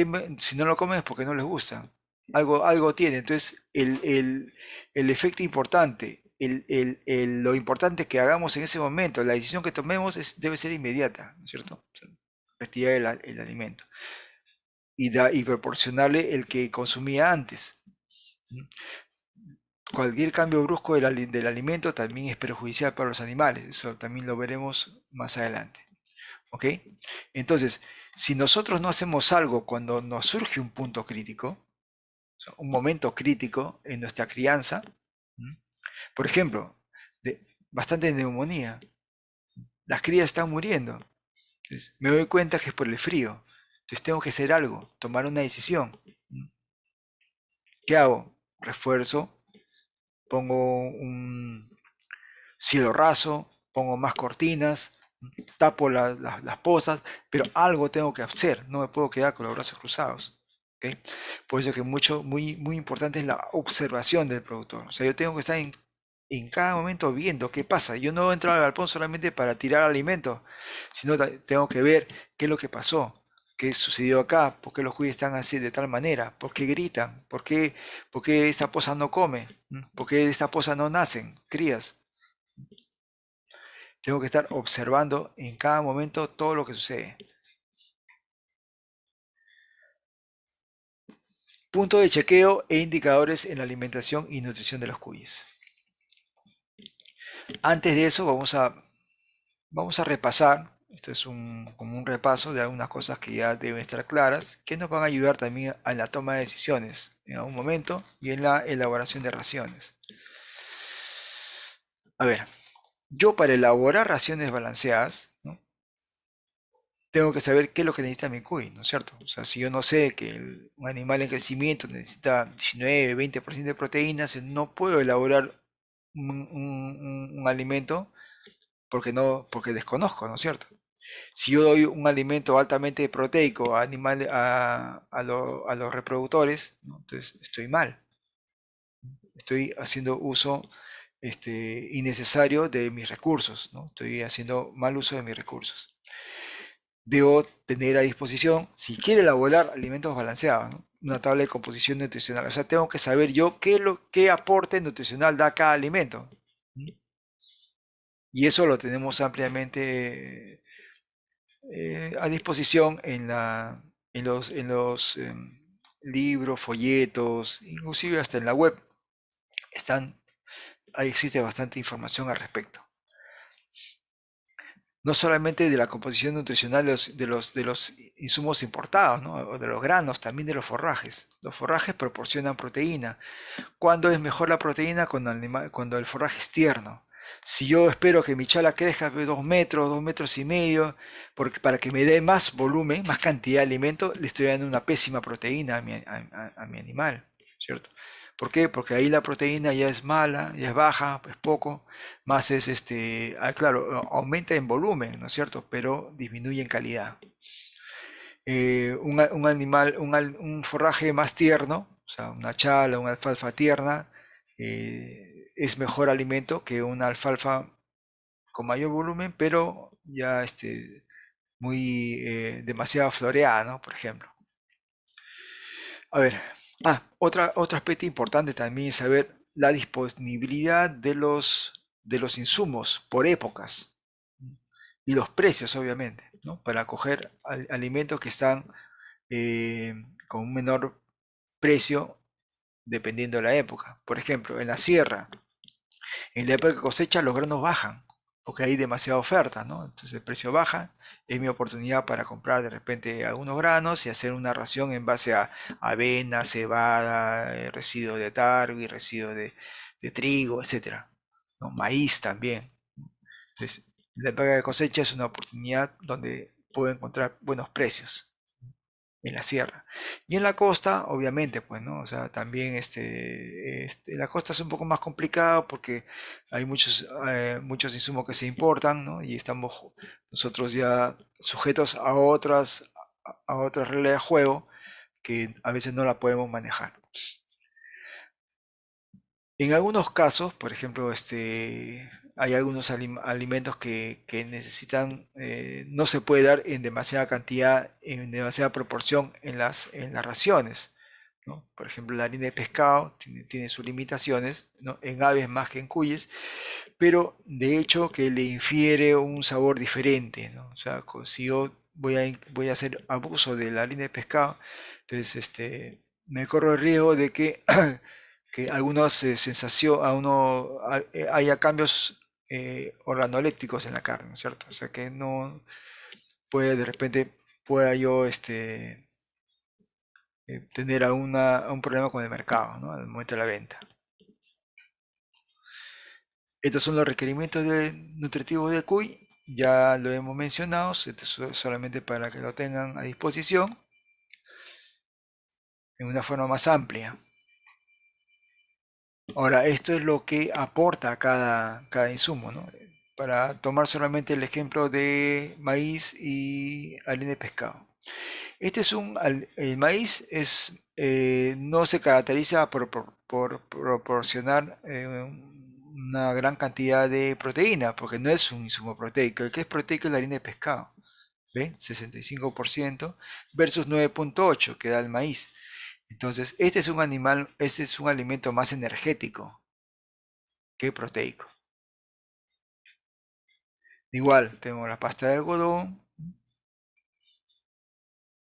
comen es porque no les gusta. Algo tiene. Entonces, el efecto importante, lo importante que hagamos en ese momento, la decisión que tomemos debe ser inmediata, ¿no es cierto? O sea, retirar el alimento y proporcionarle el que consumía antes. Cualquier cambio brusco del alimento también es perjudicial para los animales. Eso también lo veremos más adelante. ¿Ok? Entonces, si nosotros no hacemos algo cuando nos surge un punto crítico, o sea, un momento crítico en nuestra crianza, por ejemplo, bastante neumonía, las crías están muriendo, entonces, me doy cuenta que es por el frío, entonces tengo que hacer algo, tomar una decisión. ¿Qué hago? Refuerzo, pongo un cielo raso, pongo más cortinas, tapo las pozas, pero algo tengo que hacer, no me puedo quedar con los brazos cruzados. ¿Okay? Por eso que muy importante es la observación del productor. O sea, yo tengo que estar en cada momento viendo qué pasa. Yo no entro al galpón solamente para tirar alimento, sino tengo que ver qué es lo que pasó, qué sucedió acá, por qué los cuyes están así de tal manera, por qué gritan, por qué esta poza no come, por qué esta poza no nacen crías. Tengo que estar observando en cada momento todo lo que sucede. Punto de chequeo e indicadores en la alimentación y nutrición de los cuyes. Antes de eso vamos a repasar Esto es como un repaso de algunas cosas que ya deben estar claras, que nos van a ayudar también a la toma de decisiones en algún momento y en la elaboración de raciones. A ver, yo para elaborar raciones balanceadas, ¿no?, tengo que saber qué es lo que necesita mi cuy, ¿no es cierto? O sea, si yo no sé que un animal en crecimiento necesita 19, 20% de proteínas, no puedo elaborar un alimento porque desconozco, ¿no es cierto? Si yo doy un alimento altamente proteico a los reproductores, ¿no?, entonces estoy mal. Estoy haciendo uso innecesario de mis recursos, ¿no? Estoy haciendo mal uso de mis recursos. Debo tener a disposición, si quiero elaborar alimentos balanceados, ¿no?, una tabla de composición nutricional. O sea, tengo que saber yo qué aporte nutricional da cada alimento. Y eso lo tenemos ampliamente a disposición en los libros, folletos, inclusive hasta en la web. Ahí existe bastante información al respecto. No solamente de la composición nutricional de los insumos importados, ¿no?, o de los granos, también de los forrajes. Los forrajes proporcionan proteína. ¿Cuándo es mejor la proteína? Cuando el forraje es tierno. Si yo espero que mi chala crezca de 2 metros, 2 metros y medio, para que me dé más volumen, más cantidad de alimento, le estoy dando una pésima proteína a mi animal, ¿cierto? ¿Por qué? Porque ahí la proteína ya es mala, ya es baja, es poco, más es claro, aumenta en volumen, ¿no es cierto? Pero disminuye en calidad. Un forraje más tierno, o sea, una chala, una alfalfa tierna, es mejor alimento que una alfalfa con mayor volumen, pero ya demasiado floreada, ¿no?, por ejemplo. A ver, otro aspecto importante también es saber la disponibilidad de los insumos por épocas y los precios, obviamente, ¿no?, para coger alimentos que están con un menor precio dependiendo de la época. Por ejemplo, en la sierra, en la época de cosecha los granos bajan, porque hay demasiada oferta, ¿no? Entonces el precio baja, es mi oportunidad para comprar de repente algunos granos y hacer una ración en base a avena, cebada, residuo de targo y residuo de trigo, etcétera, ¿no? Maíz también. Entonces, la época de cosecha es una oportunidad donde puedo encontrar buenos precios en la sierra. Y en la costa, obviamente, pues, ¿no? O sea, también la costa es un poco más complicado porque hay muchos insumos que se importan, ¿no? Y estamos nosotros ya sujetos a otras reglas de juego que a veces no la podemos manejar. En algunos casos, por ejemplo, hay algunos alimentos que necesitan, no se puede dar en demasiada cantidad, en demasiada proporción en las raciones, ¿no? Por ejemplo, la harina de pescado tiene sus limitaciones, ¿no?, en aves más que en cuyes, pero de hecho que le infiere un sabor diferente, ¿no? O sea, si yo voy a hacer abuso de la harina de pescado, entonces me corro el riesgo de que que algunas haya cambios organolépticos en la carne, ¿no es cierto? O sea que no de repente pueda yo tener un problema con el mercado, ¿no?, al momento de la venta. Estos son los requerimientos nutritivos del cuy, ya lo hemos mencionado, esto es solamente para que lo tengan a disposición en una forma más amplia. Ahora, esto es lo que aporta cada insumo, ¿no? Para tomar solamente el ejemplo de maíz y harina de pescado. El maíz no se caracteriza por proporcionar una gran cantidad de proteína, porque no es un insumo proteico. El que es proteico es la harina de pescado, ¿ve? 65% versus 9.8 que da el maíz. Entonces, este es un alimento más energético que proteico. Igual, tengo la pasta de algodón,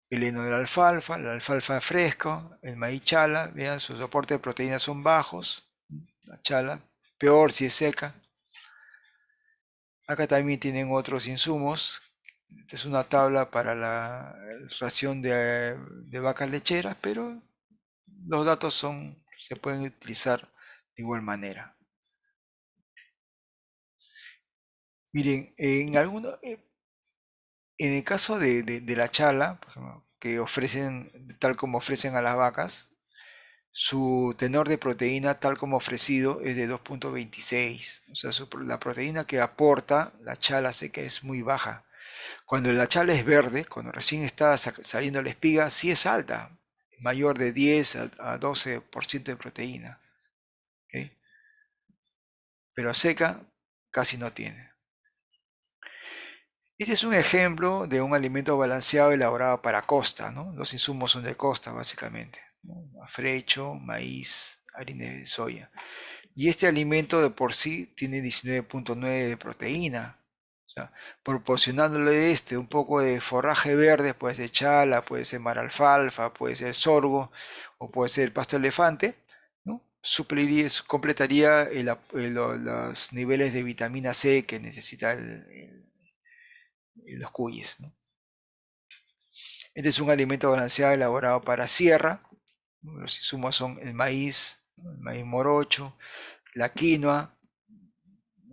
el heno de la alfalfa fresco, el maíz chala, vean, sus aportes de proteínas son bajos, la chala, peor si es seca. Acá también tienen otros insumos, Esta es una tabla para la ración de vacas lecheras, pero los datos se pueden utilizar de igual manera. Miren, en el caso de la chala, por ejemplo, que ofrecen, tal como ofrecen a las vacas, su tenor de proteína, tal como ofrecido, es de 2,26. O sea, la proteína que aporta la chala seca es muy baja. Cuando la chala es verde, cuando recién está saliendo la espiga, sí es alta, mayor de 10 a 12% de proteína. ¿Ok? Pero seca casi no tiene. Este es un ejemplo de un alimento balanceado elaborado para costa, ¿no? Los insumos son de costa, básicamente, ¿no? Afrecho, maíz, harina de soya. Y este alimento de por sí tiene 19,9 de proteína. O sea, proporcionándole un poco de forraje verde, puede ser chala, puede ser maralfalfa, puede ser sorgo o puede ser pasto elefante, ¿no? Completaría los niveles de vitamina C que necesita los cuyes, ¿no? Este es un alimento balanceado elaborado para sierra. Los insumos son el maíz morocho, la quinoa,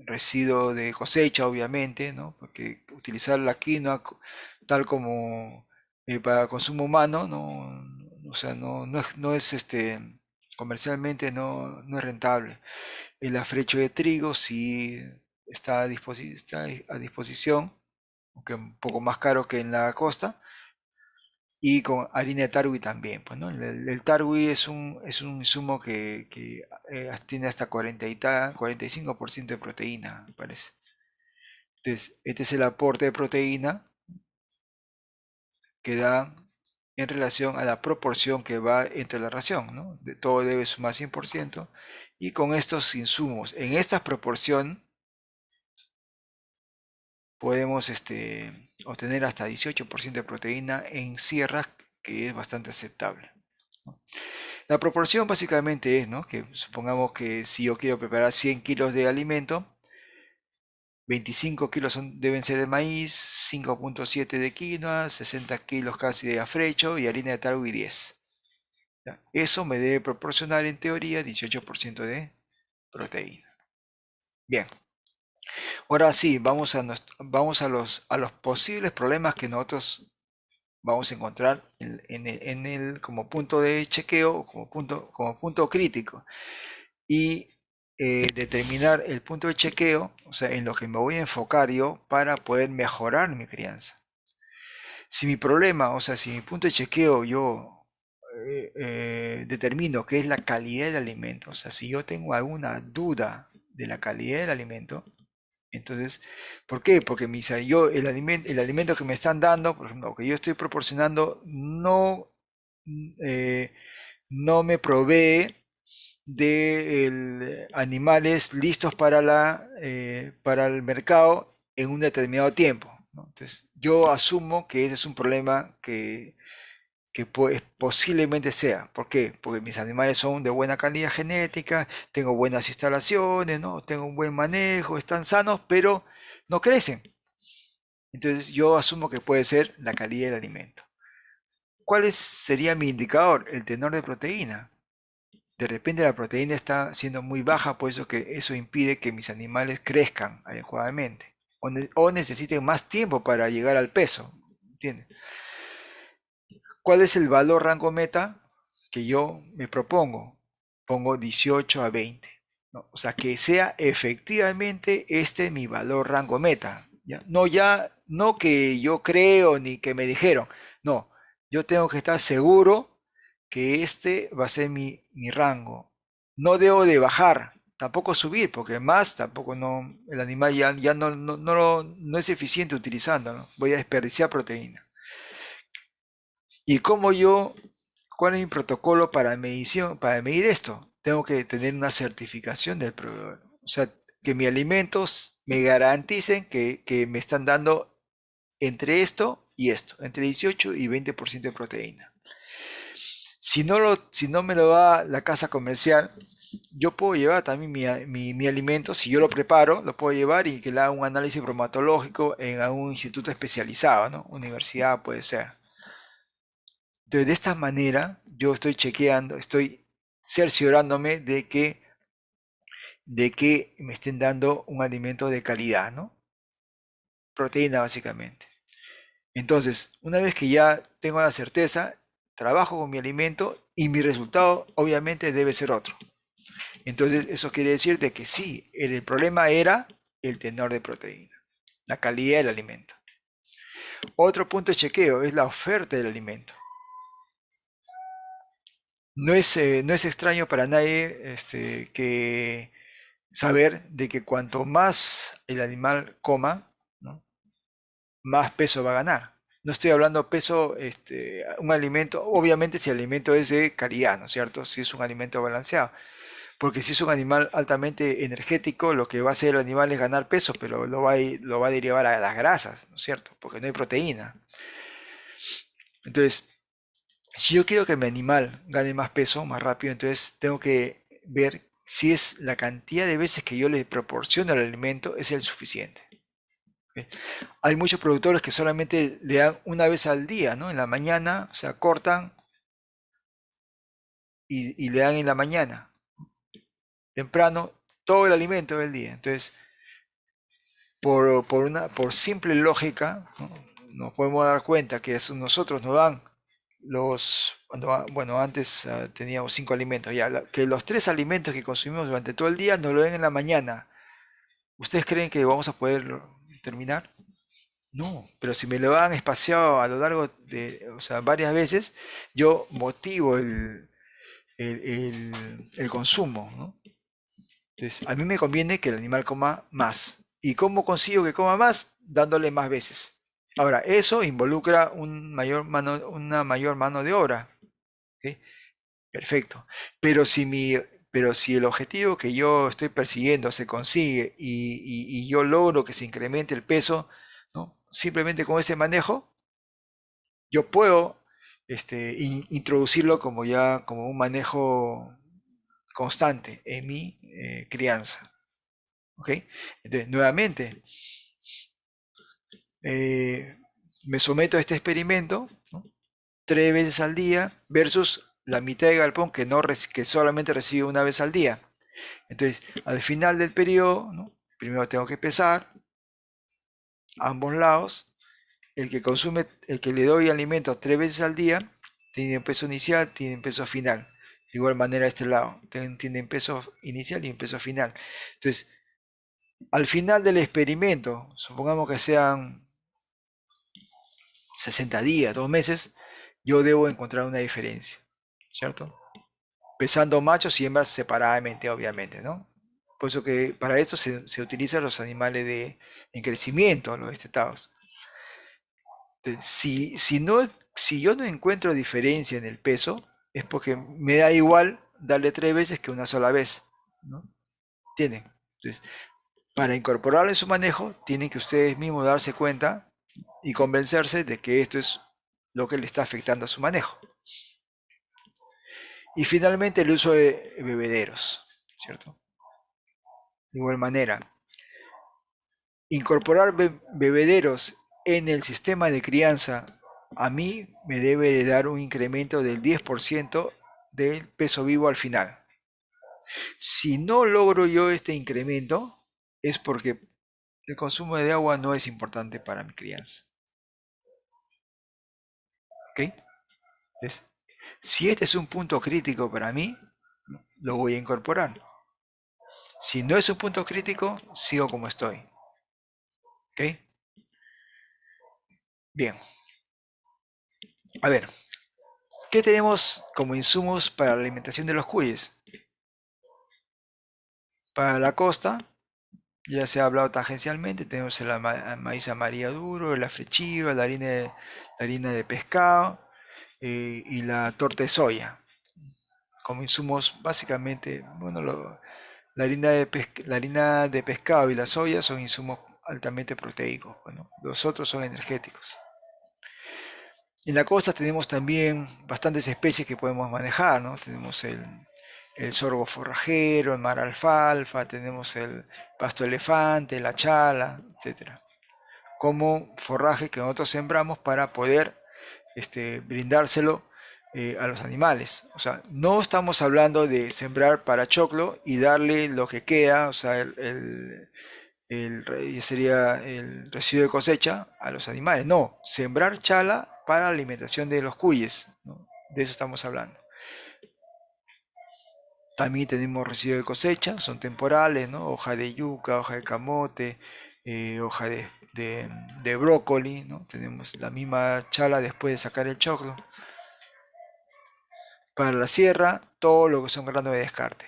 residuo de cosecha, obviamente, ¿no? Porque utilizar la quinoa tal como para consumo humano, o sea, no es comercialmente no es rentable. El afrecho de trigo sí está a disposición, aunque un poco más caro que en la costa, y con harina de tarwi también, pues, ¿no? El tarwi es un insumo que tiene hasta 45% de proteína, me parece. Entonces, este es el aporte de proteína que da en relación a la proporción que va entre la ración, ¿no? De todo debe sumar 100%, y con estos insumos, en esta proporción, podemos obtener hasta 18% de proteína en sierras, que es bastante aceptable, ¿no? La proporción básicamente es, ¿no? Que supongamos que si yo quiero preparar 100 kilos de alimento, 25 kilos deben ser de maíz, 5,7 de quinoa, 60 kilos casi de afrecho y harina de tarwi 10. ¿Ya? Eso me debe proporcionar en teoría 18% de proteína. Bien, ahora sí, vamos a los posibles problemas que nosotros vamos a encontrar como punto de chequeo, como punto crítico. Y determinar el punto de chequeo, o sea, en lo que me voy a enfocar yo para poder mejorar mi crianza. Si mi problema, o sea, si mi punto de chequeo yo determino que es la calidad del alimento, o sea, si yo tengo alguna duda de la calidad del alimento, entonces, ¿por qué? Porque el alimento que me están dando, por ejemplo, que yo estoy proporcionando, eh, no me provee de animales listos para el mercado en un determinado tiempo, ¿no? Entonces, yo asumo que ese es un problema que posiblemente sea. ¿Por qué? Porque mis animales son de buena calidad genética, tengo buenas instalaciones, ¿no? Tengo un buen manejo, están sanos, pero no crecen. Entonces, yo asumo que puede ser la calidad del alimento. ¿Cuál sería mi indicador? El tenor de proteína. De repente la proteína está siendo muy baja, por eso que eso impide que mis animales crezcan adecuadamente o necesiten más tiempo para llegar al peso. ¿Entiendes? ¿Cuál es el valor rango meta que yo me propongo? Pongo 18 a 20, ¿no? O sea, que sea efectivamente mi valor rango meta. ¿Ya? No que yo creo ni que me dijeron. No, yo tengo que estar seguro que este va a ser mi rango. No debo de bajar, tampoco subir, porque más tampoco el animal ya no es eficiente utilizándolo. Voy a desperdiciar proteína. ¿Y cuál es mi protocolo para medición, para medir esto? Tengo que tener una certificación del proveedor. O sea, que mis alimentos me garanticen que me están dando entre esto y esto, entre 18 y 20% de proteína. Si no me lo da la casa comercial, yo puedo llevar también mi alimento, si yo lo preparo, lo puedo llevar y que le haga un análisis bromatológico en algún instituto especializado, ¿no? Universidad puede ser. Entonces, de esta manera, yo estoy chequeando, estoy cerciorándome de que me estén dando un alimento de calidad, ¿no? Proteína, básicamente. Entonces, una vez que ya tengo la certeza, trabajo con mi alimento y mi resultado, obviamente, debe ser otro. Entonces, eso quiere decir de que sí, el problema era el tenor de proteína, la calidad del alimento. Otro punto de chequeo es la oferta del alimento. No es extraño para nadie que saber de que cuanto más el animal coma, ¿no?, más peso va a ganar. No estoy hablando peso, un alimento, obviamente si el alimento es de calidad, ¿no es cierto? Si es un alimento balanceado. Porque si es un animal altamente energético, lo que va a hacer el animal es ganar peso, pero lo va a derivar a las grasas, ¿no es cierto? Porque no hay proteína. Entonces, si yo quiero que mi animal gane más peso, más rápido, entonces tengo que ver si es la cantidad de veces que yo le proporciono el alimento es el suficiente. ¿Ok? Hay muchos productores que solamente le dan una vez al día, ¿no? En la mañana, o sea, cortan y le dan en la mañana, temprano, todo el alimento del día. Entonces, por simple lógica, ¿no?, nos podemos dar cuenta que nosotros nos dan bueno, antes teníamos 5 alimentos, ya, que los 3 alimentos que consumimos durante todo el día nos lo den en la mañana. ¿Ustedes creen que vamos a poder terminar? No, pero si me lo dan espaciado a lo largo de, o sea, varias veces, yo motivo el consumo, ¿no? Entonces, a mí me conviene que el animal coma más. ¿Y cómo consigo que coma más? Dándole más veces. Ahora, eso involucra una mayor mano de obra. ¿Ok? Perfecto. Pero si el objetivo que yo estoy persiguiendo se consigue y yo logro que se incremente el peso, ¿no?, simplemente con ese manejo, yo puedo introducirlo como un manejo constante en mi crianza. ¿Ok? Entonces, nuevamente, me someto a este experimento, ¿no?, 3 veces al día versus la mitad de galpón que solamente recibe una vez al día. Entonces, al final del periodo, ¿no?, primero tengo que pesar ambos lados. El que le doy alimento 3 veces al día, tiene un peso inicial, tiene un peso final. De igual manera este lado, tiene un peso inicial y un peso final. Entonces, al final del experimento, supongamos que sean 60 días, 2 meses, yo debo encontrar una diferencia, ¿cierto? Pesando machos y hembras separadamente, obviamente, ¿no? Por eso que para esto se utilizan los animales en crecimiento, los destetados. Entonces, si yo no encuentro diferencia en el peso, es porque me da igual darle 3 veces que una sola vez, ¿no? ¿Entienden? Entonces, para incorporarlo en su manejo, tienen que ustedes mismos darse cuenta y convencerse de que esto es lo que le está afectando a su manejo. Y finalmente el uso de bebederos, ¿cierto? De igual manera, incorporar bebederos en el sistema de crianza a mí me debe de dar un incremento del 10% del peso vivo al final. Si no logro yo este incremento, es porque el consumo de agua no es importante para mi crianza. ¿Ok? Entonces, si este es un punto crítico para mí, lo voy a incorporar. Si no es un punto crítico, sigo como estoy. ¿Ok? Bien. A ver, ¿qué tenemos como insumos para la alimentación de los cuyes? Para la costa, ya se ha hablado tangencialmente, tenemos el maíz amarillo duro, la frechiva, la harina de pescado y la torta de soya. Como insumos, básicamente, bueno, la harina de pescado y la soya son insumos altamente proteicos. Bueno, los otros son energéticos. En la costa tenemos también bastantes especies que podemos manejar, ¿no? Tenemos el sorgo forrajero, el mar alfalfa, tenemos el pasto elefante, la chala, etcétera, como forraje que nosotros sembramos para poder brindárselo a los animales. O sea, no estamos hablando de sembrar para choclo y darle lo que queda, o sea, sería el residuo de cosecha a los animales. No, sembrar chala para la alimentación de los cuyes, ¿no? De eso estamos hablando. También tenemos residuos de cosecha, son temporales, ¿no? Hoja de yuca, hoja de camote, hoja de brócoli, ¿no? Tenemos la misma chala después de sacar el choclo. Para la sierra, todo lo que son granos de descarte.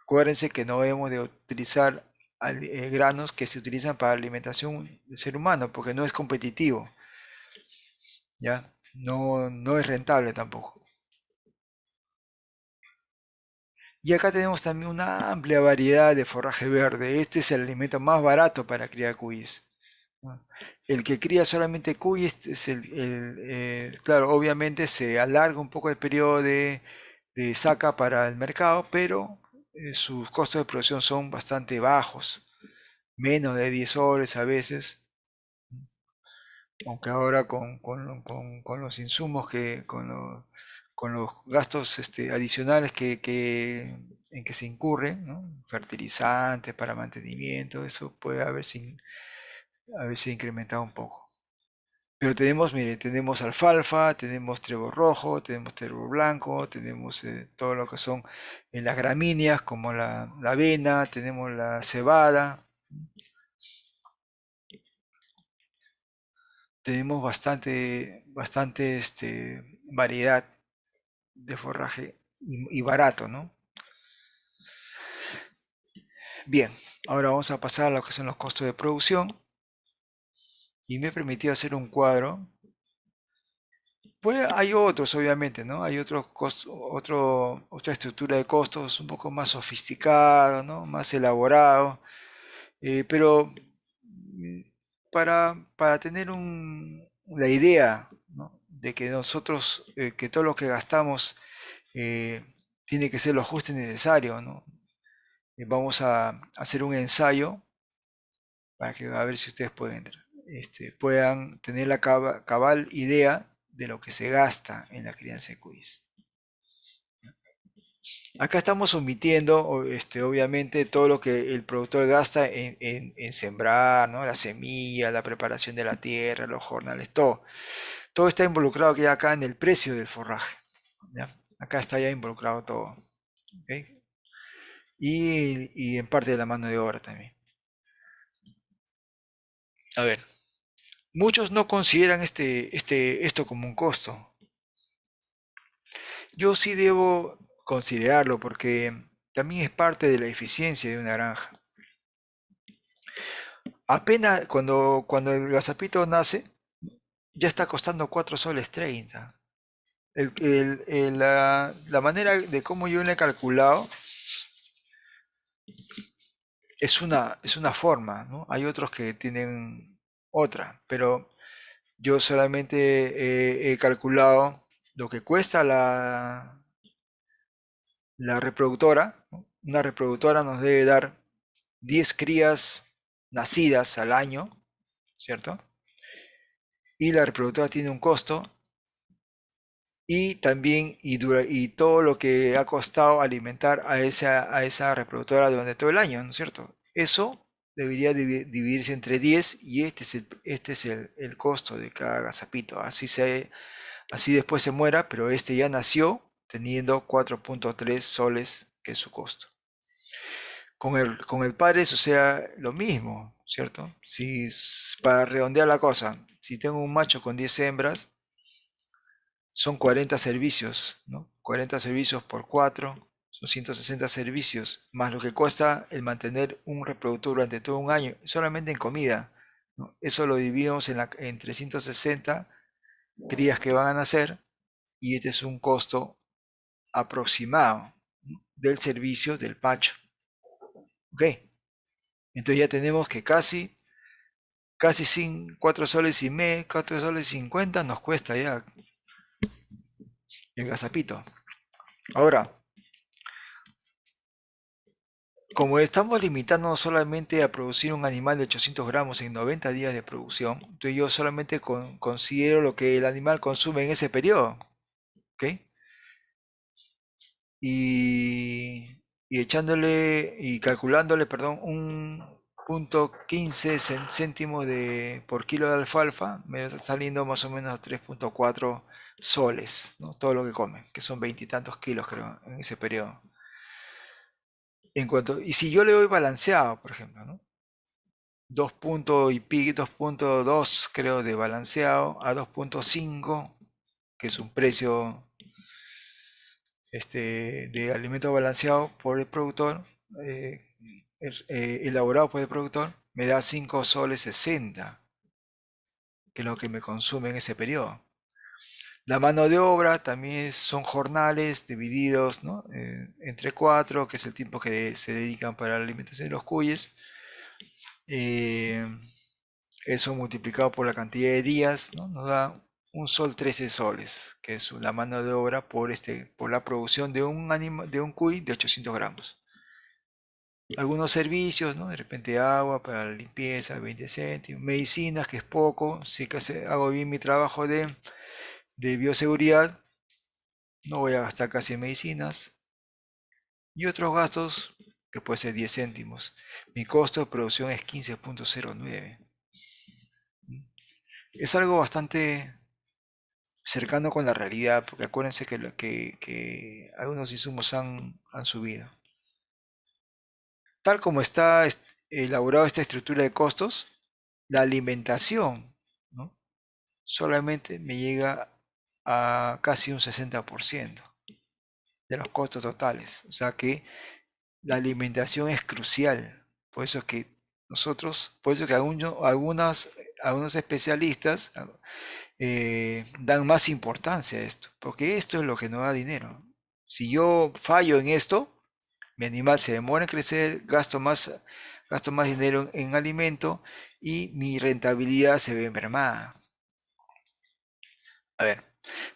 Acuérdense que no debemos de utilizar granos que se utilizan para alimentación del ser humano, porque no es competitivo, ¿ya? No es rentable tampoco. Y acá tenemos también una amplia variedad de forraje verde. Este es el alimento más barato para criar cuyes, ¿no? El que cría solamente cuyes es claro, obviamente se alarga un poco el periodo de saca para el mercado, pero sus costos de producción son bastante bajos, menos de 10 soles a veces, aunque ahora con los insumos con los gastos adicionales en que se incurren, ¿no? Fertilizantes para mantenimiento, eso puede haberse incrementado un poco. Pero tenemos, mire, tenemos alfalfa, tenemos trébol rojo, tenemos trébol blanco, tenemos todo lo que son las gramíneas como la avena, tenemos la cebada, tenemos bastante variedad de forraje y barato, ¿no? Bien, ahora vamos a pasar a lo que son los costos de producción y me he permitido hacer un cuadro. Pues hay otros, obviamente, ¿no? Hay otros costos, otra estructura de costos un poco más sofisticado, ¿no? Más elaborado, pero mm, para tener la idea, ¿no? De que nosotros, que todo lo que gastamos eh, tiene que ser lo justo y necesario, ¿no? Vamos a hacer un ensayo para que a ver si ustedes puedan tener la cabal idea de lo que se gasta en la crianza de cuyes. Acá estamos omitiendo, obviamente, todo lo que el productor gasta en sembrar, ¿no? La semilla, la preparación de la tierra, los jornales, todo. Todo está involucrado aquí acá en el precio del forraje, ¿ya? Acá está ya involucrado todo, ¿ok? Y en parte de la mano de obra también. A ver, muchos no consideran esto como un costo. Yo sí debo considerarlo porque también es parte de la eficiencia de una granja. Apenas cuando el gazapito nace, ya está costando 4 soles 30. La manera de cómo yo le he calculado es una forma, ¿no? Hay otros que tienen otra, pero yo solamente he calculado lo que cuesta la reproductora, ¿no? Una reproductora nos debe dar 10 crías nacidas al año, ¿cierto? Y la reproductora tiene un costo y también y todo lo que ha costado alimentar a esa reproductora durante todo el año, ¿no es cierto? Eso debería dividirse entre 10 y este es el costo de cada gazapito. Así después se muera, pero este ya nació teniendo 4.3 soles, que es su costo. Con el padre sucede lo mismo, ¿cierto? Para redondear la cosa, si tengo un macho con 10 hembras, son 40 servicios, ¿no? 40 servicios por 4, son 160 servicios, más lo que cuesta el mantener un reproductor durante todo un año, solamente en comida, ¿no? Eso lo dividimos en 360 crías que van a nacer, y este es un costo aproximado, ¿no? Del servicio del pacho. ¿Ok? Entonces ya tenemos que casi sin 4 soles y medio, 4 soles 50 nos cuesta ya el gazapito. Ahora, como estamos limitándonos solamente a producir un animal de 800 gramos en 90 días de producción, entonces yo solamente considero lo que el animal consume en ese periodo, ¿ok? Y echándole y calculándole, perdón, un punto 15 céntimos por kilo de alfalfa, me está saliendo más o menos a 3,4 soles, ¿no? Todo lo que come, que son 20 y tantos kilos, creo, en ese periodo. Y si yo le doy balanceado, por ejemplo, ¿no? 2 puntos y pico, 2,2 creo de balanceado a 2,5, que es un precio de alimento balanceado por el productor, eh, elaborado por el productor, me da 5 soles 60, que es lo que me consume en ese periodo. La mano de obra también son jornales divididos, ¿no? Entre 4, que es el tiempo que se dedican para la alimentación de los cuyes. Eso multiplicado por la cantidad de días, ¿no? Nos da un sol 13 soles, que es la mano de obra por la producción de de un cuy de 800 gramos. Algunos servicios, ¿no? De repente agua para la limpieza, 20 céntimos. Medicinas, que es poco. Si que hago bien mi trabajo de bioseguridad, no voy a gastar casi en medicinas. Y otros gastos, que puede ser 10 céntimos. Mi costo de producción es 15,09. Es algo bastante cercano con la realidad, porque acuérdense que algunos insumos han subido. Tal como está elaborada esta estructura de costos, la alimentación, ¿no? Solamente me llega a casi un 60% de los costos totales. O sea que la alimentación es crucial. Por eso es que por eso que algunos especialistas dan más importancia a esto, porque esto es lo que nos da dinero. Si yo fallo en esto, mi animal se demora en crecer, gasto más dinero en alimento y mi rentabilidad se ve mermada. A ver,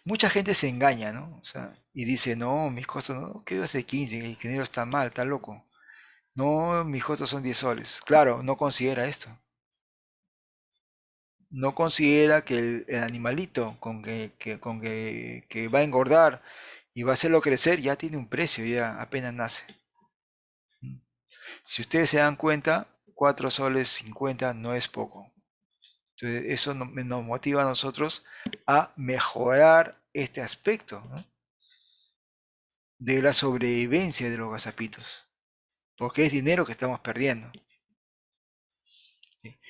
mucha gente se engaña, ¿no? O sea, y dice, no, mis costos, no, ¿qué va a ser 15? El ingeniero está mal, está loco. No, mis costos son 10 soles. Claro, no considera esto. No considera que el animalito que va a engordar y va a hacerlo crecer ya tiene un precio, ya apenas nace. Si ustedes se dan cuenta, 4 soles 50 no es poco. Entonces, eso nos motiva a nosotros a mejorar este aspecto, ¿no? De la sobrevivencia de los gazapitos, porque es dinero que estamos perdiendo. ¿Sí?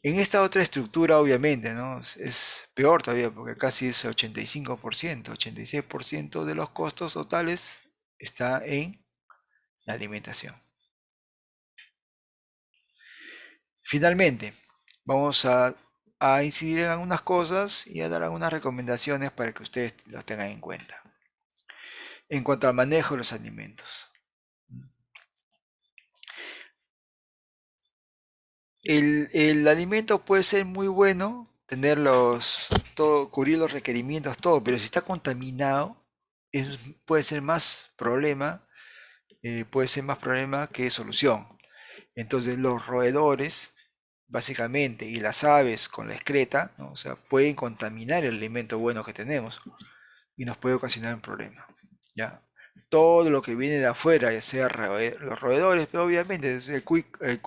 En esta otra estructura, obviamente, ¿no? Es peor todavía, porque casi es 85%, 86% de los costos totales está en la alimentación. Finalmente, vamos a incidir en algunas cosas y a dar algunas recomendaciones para que ustedes los tengan en cuenta. En cuanto al manejo de los alimentos. El alimento puede ser muy bueno, cubrir los requerimientos, todo, pero si está contaminado, puede ser más problema, que solución. Entonces los roedores, básicamente, y las aves con la excreta, ¿no? O sea, pueden contaminar el alimento bueno que tenemos y nos puede ocasionar un problema, ¿ya? Todo lo que viene de afuera, ya sea los roedores, pero obviamente el cuy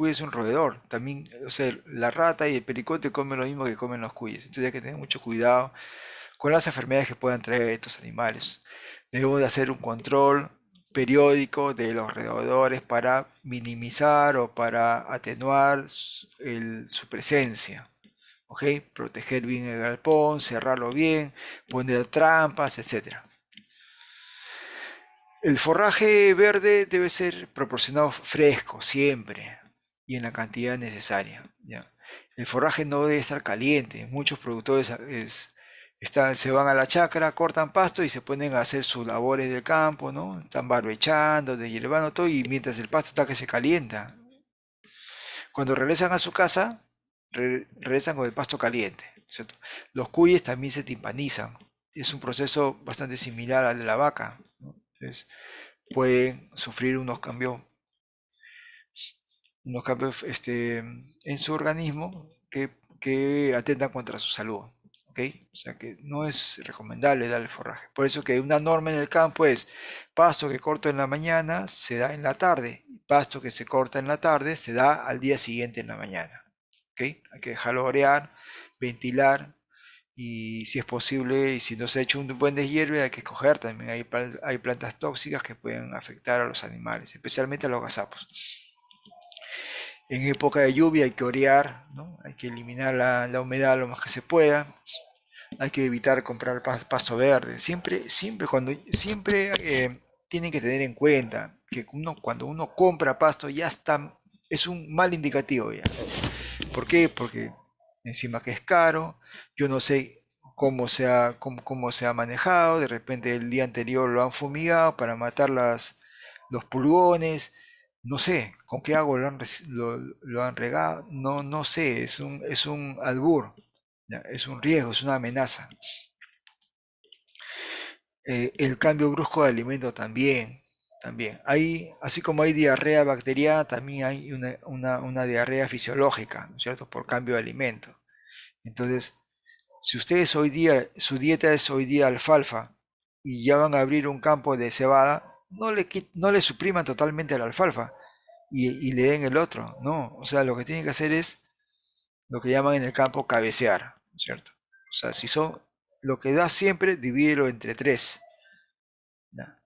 es un roedor, también, o sea, la rata y el pericote comen lo mismo que comen los cuyes, entonces hay que tener mucho cuidado con las enfermedades que puedan traer estos animales. Debemos de hacer un control periódico de los roedores para minimizar o para atenuar su presencia. ¿Ok? Proteger bien el galpón, cerrarlo bien, poner trampas, etc. El forraje verde debe ser proporcionado fresco siempre y en la cantidad necesaria, ¿ya? El forraje no debe estar caliente. Muchos productores se van a la chacra, cortan pasto y se ponen a hacer sus labores del campo, ¿no? Están barbechando, deshiervando todo y mientras el pasto está que se calienta. Cuando regresan a su casa, regresan con el pasto caliente, ¿cierto? Los cuyes también se timpanizan. Es un proceso bastante similar al de la vaca, ¿no? Entonces, pueden sufrir unos cambios unos cambios en su organismo que atentan contra su salud. ¿Ok? O sea que no es recomendable darle forraje. Por eso que una norma en el campo es pasto que corto en la mañana se da en la tarde. Pasto que se corta en la tarde se da al día siguiente en la mañana. ¿Ok? Hay que dejarlo orear, ventilar y si es posible y si no se ha hecho un buen deshierve hay que escoger también. Hay plantas tóxicas que pueden afectar a los animales, especialmente a los gazapos. En época de lluvia hay que orear, ¿no? Hay que eliminar la humedad lo más que se pueda. Hay que evitar comprar pasto verde. Siempre tienen que tener en cuenta que cuando uno compra pasto ya está, es un mal indicativo ya. ¿Por qué? Porque encima que es caro, yo no sé cómo se ha manejado, de repente el día anterior lo han fumigado para matar los pulgones, no sé, con qué agua lo han regado, no sé, es un albur, ¿ya? Es un riesgo, es una amenaza. El cambio brusco de alimento también. Así como hay diarrea bacteriana, también hay una diarrea fisiológica, ¿no es cierto? Por cambio de alimento. Entonces, si ustedes hoy día, su dieta es hoy día alfalfa y ya van a abrir un campo de cebada, no le supriman totalmente a la alfalfa y le den el otro, no. O sea, lo que tienen que hacer es lo que llaman en el campo cabecear, ¿no es cierto? O sea, si son lo que da siempre, divídelo entre tres. ¿Ya?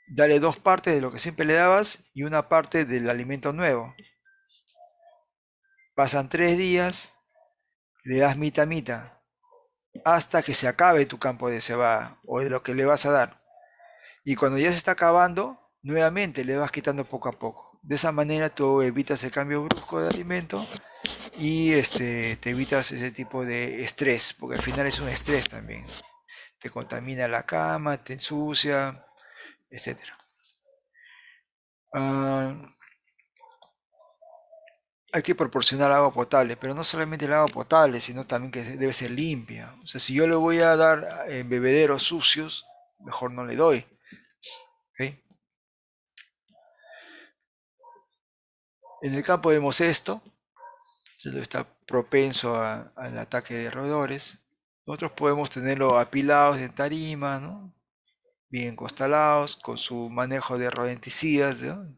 Dale dos partes de lo que siempre le dabas y una parte del alimento nuevo. Pasan 3 días, le das mitad mitad hasta que se acabe tu campo de cebada o de lo que le vas a dar. Y cuando ya se está acabando, nuevamente le vas quitando poco a poco. De esa manera tú evitas el cambio brusco de alimento y te evitas ese tipo de estrés, porque al final es un estrés también. Te contamina la cama, te ensucia, etcétera. Ah, hay que proporcionar agua potable, pero no solamente el agua potable, sino también que debe ser limpia. O sea, si yo le voy a dar bebederos sucios, mejor no le doy. ¿Ok? En el campo vemos esto, se está propenso al ataque de roedores. Nosotros podemos tenerlo apilados en tarimas, ¿no? Bien constalados, con su manejo de rodenticidas, ¿no?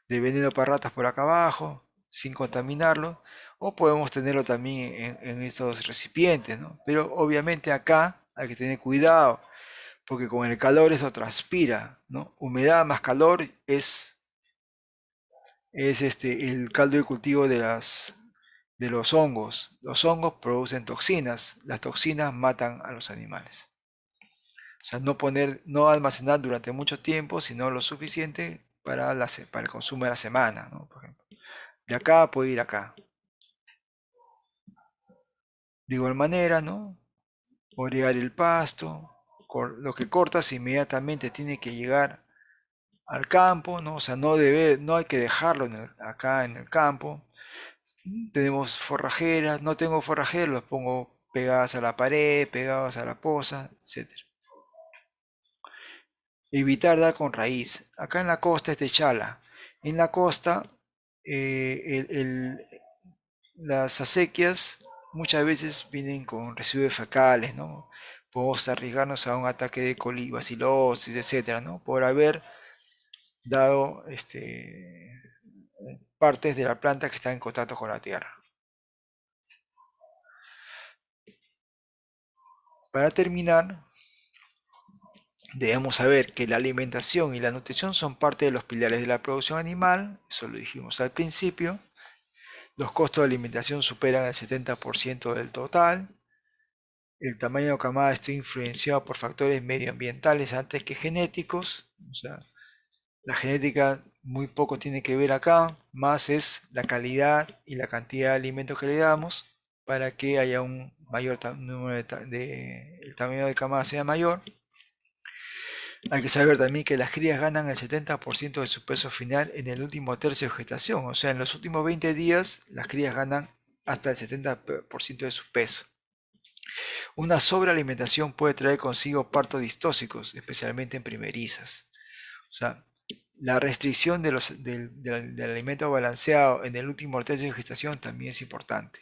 De veneno para ratas por acá abajo, sin contaminarlo. O podemos tenerlo también en estos recipientes, ¿no? Pero obviamente acá hay que tener cuidado, porque con el calor eso transpira, ¿no? Humedad más calor es el caldo de cultivo de los hongos. Los hongos producen toxinas. Las toxinas matan a los animales. O sea, no almacenar durante mucho tiempo, sino lo suficiente para el consumo de la semana, ¿no? Por ejemplo. De acá puede ir acá. De igual manera, ¿no? Orear el pasto. Lo que cortas inmediatamente tiene que llegar al campo, ¿no? O sea, no hay que dejarlo acá en el campo. Tenemos forrajeras, no tengo forrajeras, los pongo pegadas a la pared, pegados a la poza, etc. Evitar dar con raíz. Acá en la costa es de chala. En la costa, eh, el- el- las acequias muchas veces vienen con residuos fecales, ¿no? Podemos arriesgarnos a un ataque de colibacilosis, etcétera, ¿no? Por haber dado partes de la planta que están en contacto con la tierra. Para terminar, debemos saber que la alimentación y la nutrición son parte de los pilares de la producción animal, eso lo dijimos al principio. Los costos de alimentación superan el 70% del total. El tamaño de camada está influenciado por factores medioambientales antes que genéticos. O sea, la genética muy poco tiene que ver acá, más es la calidad y la cantidad de alimentos que le damos para que haya un mayor número el tamaño de camada sea mayor. Hay que saber también que las crías ganan el 70% de su peso final en el último tercio de gestación. O sea, en los últimos 20 días, las crías ganan hasta el 70% de su peso. Una sobrealimentación puede traer consigo partos distóxicos, especialmente en primerizas. O sea, La restricción del alimento balanceado en el último tercio de gestación también es importante.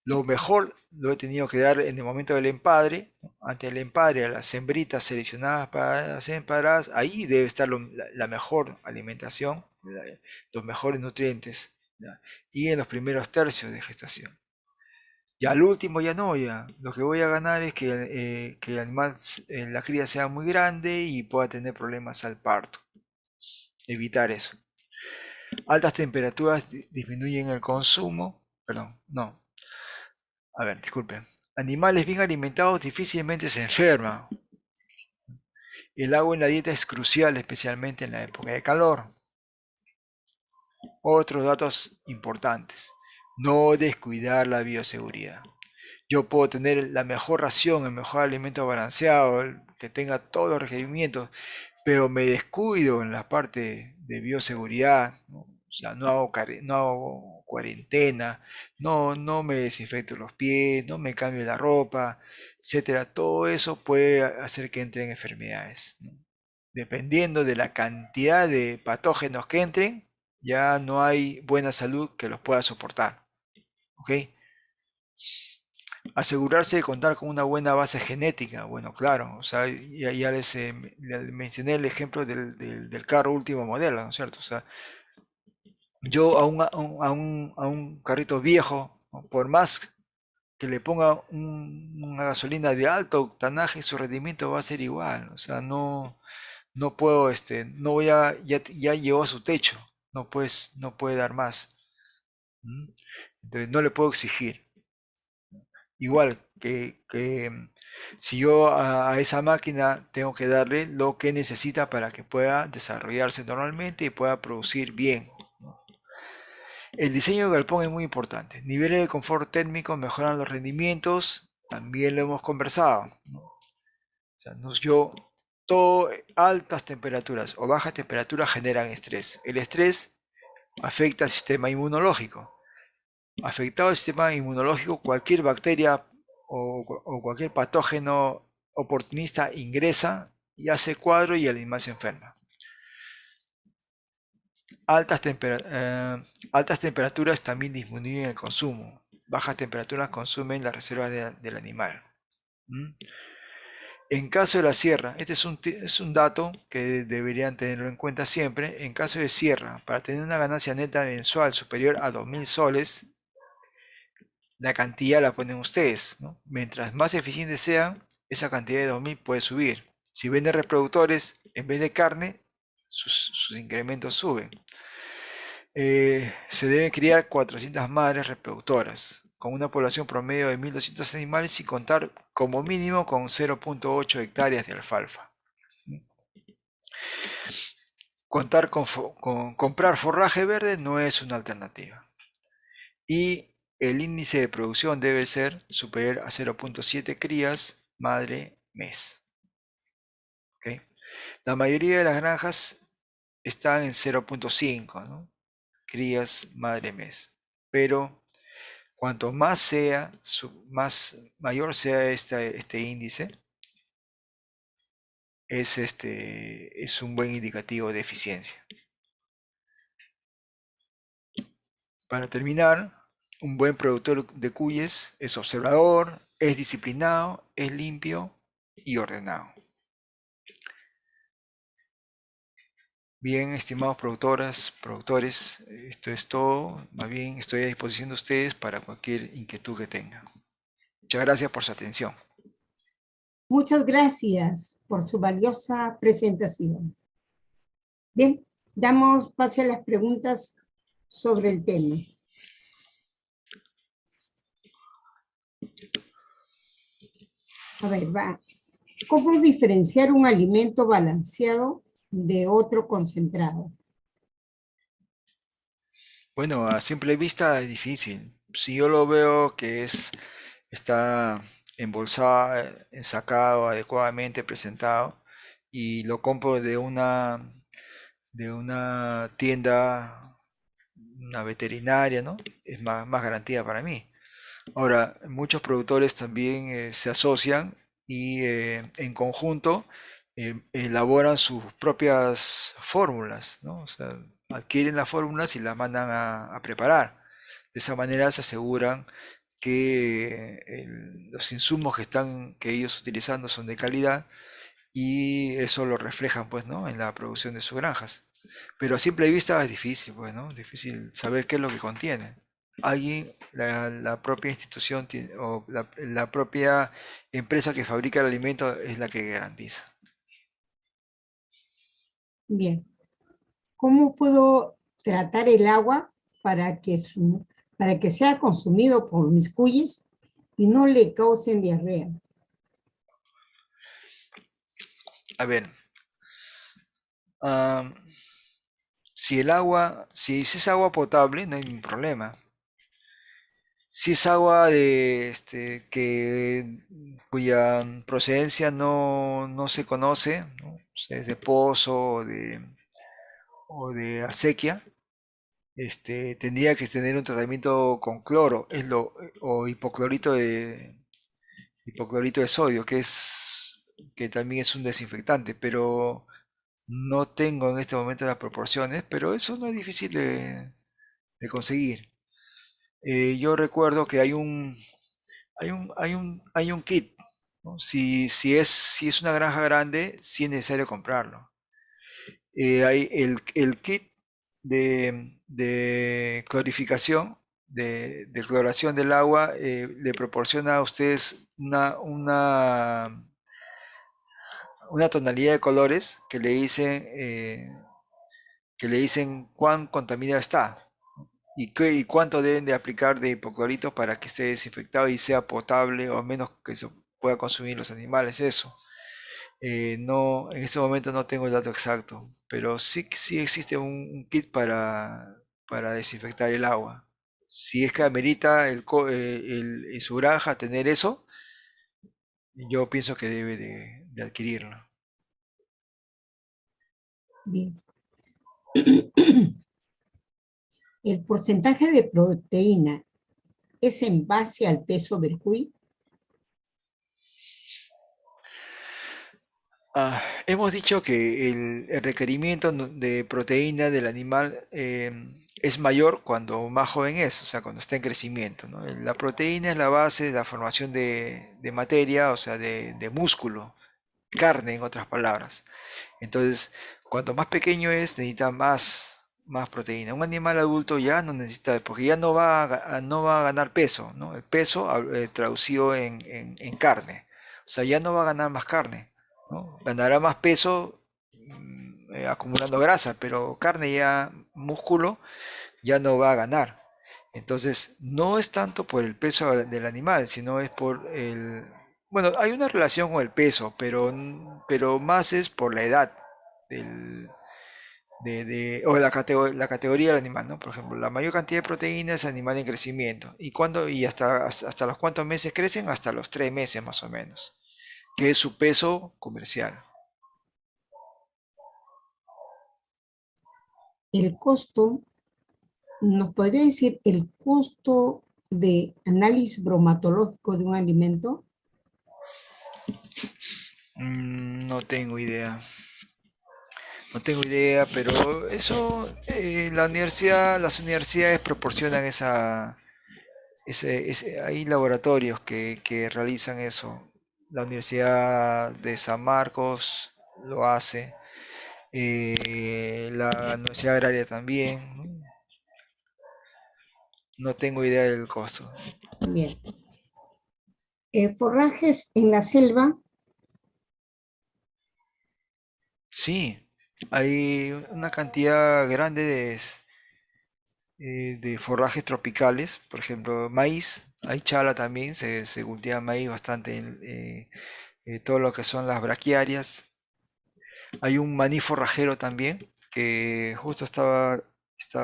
Lo mejor lo he tenido que dar en el momento del empadre, ¿no? Ante el empadre, a las hembritas seleccionadas para ser empadradas, ahí debe estar la mejor alimentación, los mejores nutrientes, ¿ya? Y en los primeros tercios de gestación. Y al último ya no, ya. Lo que voy a ganar es que el animal, la cría sea muy grande y pueda tener problemas al parto. Evitar eso. Altas temperaturas disminuyen el consumo. Perdón, no. A ver, disculpen. Animales bien alimentados difícilmente se enferman. El agua en la dieta es crucial, especialmente en la época de calor. Otros datos importantes. No descuidar la bioseguridad. Yo puedo tener la mejor ración, el mejor alimento balanceado, que tenga todos los requerimientos, pero me descuido en la parte de bioseguridad, ¿no? O sea, no hago cuarentena, no me desinfecto los pies, no me cambio la ropa, etcétera. Todo eso puede hacer que entren enfermedades, ¿no? Dependiendo de la cantidad de patógenos que entren, ya no hay buena salud que los pueda soportar. ¿Ok? Asegurarse de contar con una buena base genética. Bueno, claro, o sea, ya les mencioné el ejemplo del carro último modelo, ¿no es cierto? O sea, yo a un carrito viejo, ¿no? Por más que le ponga una gasolina de alto octanaje, su rendimiento va a ser igual. O sea, no puedo, no voy ya llegó a su techo, no puede dar más. ¿Mm? Entonces, no le puedo exigir. Igual que si yo a esa máquina tengo que darle lo que necesita para que pueda desarrollarse normalmente y pueda producir bien, ¿no? El diseño del galpón es muy importante. Niveles de confort térmico mejoran los rendimientos, también lo hemos conversado, ¿no? O sea, todo, altas temperaturas o bajas temperaturas generan estrés. El estrés afecta al sistema inmunológico. Afectado el sistema inmunológico, cualquier bacteria o cualquier patógeno oportunista ingresa y hace cuadro y el animal se enferma. Altas temperaturas también disminuyen el consumo. Bajas temperaturas consumen las reservas del animal. ¿Mm? En caso de la sierra, este es un dato que deberían tenerlo en cuenta siempre. En caso de sierra, para tener una ganancia neta mensual superior a 2.000 soles, la cantidad la ponen ustedes, ¿no? Mientras más eficientes sean, esa cantidad de 2.000 puede subir. Si venden reproductores en vez de carne, sus incrementos suben. Se deben criar 400 madres reproductoras, con una población promedio de 1.200 animales y contar como mínimo con 0.8 hectáreas de alfalfa. Comprar forraje verde no es una alternativa. Y el índice de producción debe ser superior a 0.7 crías madre mes. ¿Ok? La mayoría de las granjas están en 0.5, ¿no? Crías madre mes. Pero cuanto más sea, mayor sea este índice, es un buen indicativo de eficiencia. Para terminar, un buen productor de cuyes es observador, es disciplinado, es limpio y ordenado. Bien, estimados productoras, productores, esto es todo. Más bien estoy a disposición de ustedes para cualquier inquietud que tengan. Muchas gracias por su atención. Muchas gracias por su valiosa presentación. Bien, damos pase a las preguntas sobre el tema. A ver, va. ¿Cómo diferenciar un alimento balanceado de otro concentrado? Bueno, a simple vista es difícil. Si yo lo veo que está embolsado, ensacado, adecuadamente presentado, y lo compro de una tienda, una veterinaria, ¿no? Es más garantía para mí. Ahora, muchos productores también se asocian y en conjunto elaboran sus propias fórmulas, ¿no? O sea, adquieren las fórmulas y las mandan a preparar. De esa manera se aseguran que los insumos que ellos utilizando son de calidad y eso lo reflejan, pues, ¿no? En la producción de sus granjas. Pero a simple vista es difícil, pues, ¿no? Difícil saber qué es lo que contiene. Alguien, la propia institución o la propia empresa que fabrica el alimento es la que garantiza. Bien. ¿Cómo puedo tratar el agua para que sea consumido por mis cuyes y no le causen diarrea? A ver, am, si es agua potable, no hay ningún problema. Si es agua cuya procedencia no se conoce, ¿no? O sea, es de pozo o de acequia, tendría que tener un tratamiento con cloro, o hipoclorito de sodio, que también es un desinfectante, pero no tengo en este momento las proporciones, pero eso no es difícil de conseguir. Yo recuerdo que hay un kit, ¿no? Si es una granja grande, sí es necesario comprarlo. Hay el kit de clorificación, de cloración del agua, le proporciona a ustedes una tonalidad de colores que le dicen cuán contaminado está y cuánto deben de aplicar de hipoclorito para que esté desinfectado y sea potable o al menos que se pueda consumir los animales, eso. No, en este momento no tengo el dato exacto, pero sí existe un kit para desinfectar el agua. Si es que amerita en su granja tener eso, yo pienso que debe de adquirirlo. Bien. ¿El porcentaje de proteína es en base al peso del cuy? Hemos dicho que el requerimiento de proteína del animal es mayor cuando más joven es, o sea, cuando está en crecimiento, ¿no? La proteína es la base de la formación de materia, o sea, de músculo, carne, en otras palabras. Entonces, cuanto más pequeño es, necesita más proteína. Un animal adulto ya no necesita, porque ya no va a ganar peso, ¿no? El peso traducido en carne. O sea, ya no va a ganar más carne, ¿no? Ganará más peso acumulando grasa, pero carne ya, músculo, ya no va a ganar. Entonces, no es tanto por el peso del animal, sino es por el... Bueno, hay una relación con el peso, pero más es por la edad del, o la categoría del animal, ¿no? Por ejemplo, la mayor cantidad de proteína es animal en crecimiento. ¿Y hasta los cuántos meses crecen? Hasta los 3 meses más o menos, que es su peso comercial. El costo, ¿nos podría decir el costo de análisis bromatológico de un alimento? No tengo idea. No tengo idea, pero eso, las universidades proporcionan hay laboratorios que realizan eso. La Universidad de San Marcos lo hace, la Universidad Agraria también, ¿no? No tengo idea del costo. Bien. Forrajes en la selva, Sí, hay una cantidad grande de forrajes tropicales, por ejemplo, maíz, hay chala también, se cultiva maíz bastante en todo lo que son las braquiarias. Hay un maní forrajero también, que justo estaba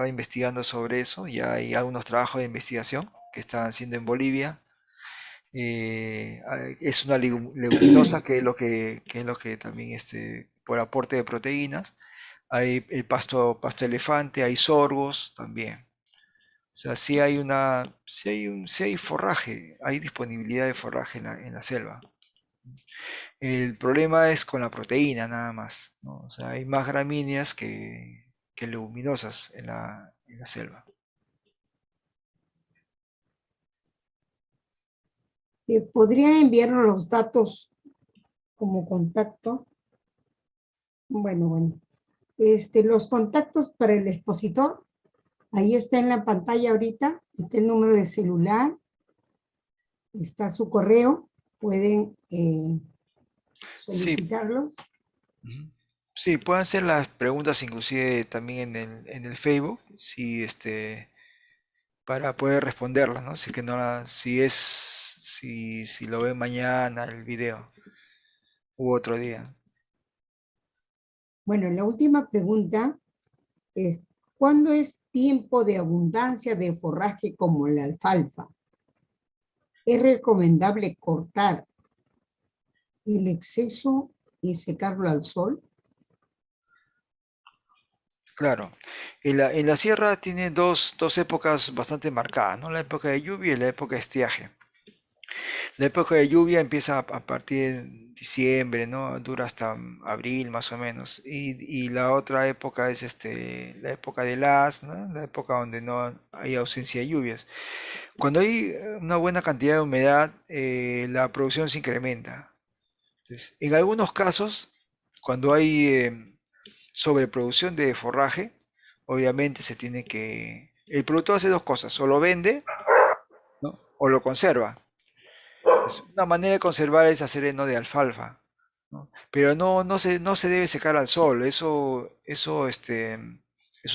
investigando sobre eso, y hay algunos trabajos de investigación que están haciendo en Bolivia. Es una leguminosa que es lo que también por aporte de proteínas. Hay el pasto elefante, hay sorgos también. O sea, sí hay forraje, hay disponibilidad de forraje en la selva. El problema es con la proteína nada más, ¿no? O sea, hay más gramíneas que leguminosas en la selva. ¿Podría enviarnos los datos como contacto? Bueno. Los contactos para el expositor, ahí está en la pantalla ahorita, está el número de celular, está su correo, pueden Sí, solicitarlo. ujú. Sí, pueden hacer las preguntas inclusive también en el Facebook, para poder responderlas, ¿no? Si es que no si lo ven mañana el video u otro día. Bueno, la última pregunta es, ¿cuándo es tiempo de abundancia de forraje como la alfalfa? ¿Es recomendable cortar el exceso y secarlo al sol? Claro, en la sierra tiene dos épocas bastante marcadas, ¿no? La época de lluvia y la época de estiaje. La época de lluvia empieza a partir de diciembre, ¿no? Dura hasta abril más o menos. Y la otra época es la época de ¿no? La época donde no hay ausencia de lluvias. Cuando hay una buena cantidad de humedad, la producción se incrementa. Entonces, en algunos casos, cuando hay sobreproducción de forraje, obviamente el productor hace dos cosas, o lo vende, ¿no? O lo conserva. Una manera de conservar es hacer heno de alfalfa, ¿no? Pero no se debe secar al sol. Eso es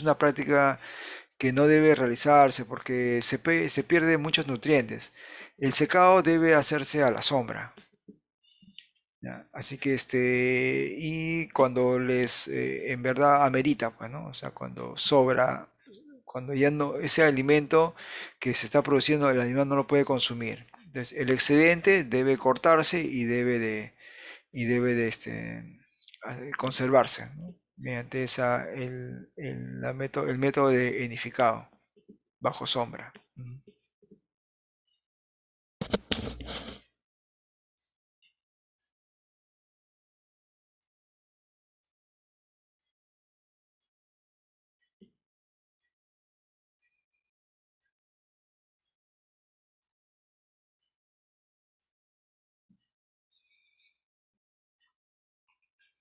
una práctica que no debe realizarse porque se pierde muchos nutrientes. El secado debe hacerse a la sombra. ¿Ya? Así que y cuando en verdad amerita, pues, ¿no? O sea, cuando sobra, cuando ya no, ese alimento que se está produciendo, el animal no lo puede consumir. Entonces, el excedente debe cortarse y debe de conservarse, ¿no? Mediante el método de enificado, bajo sombra. Ujú.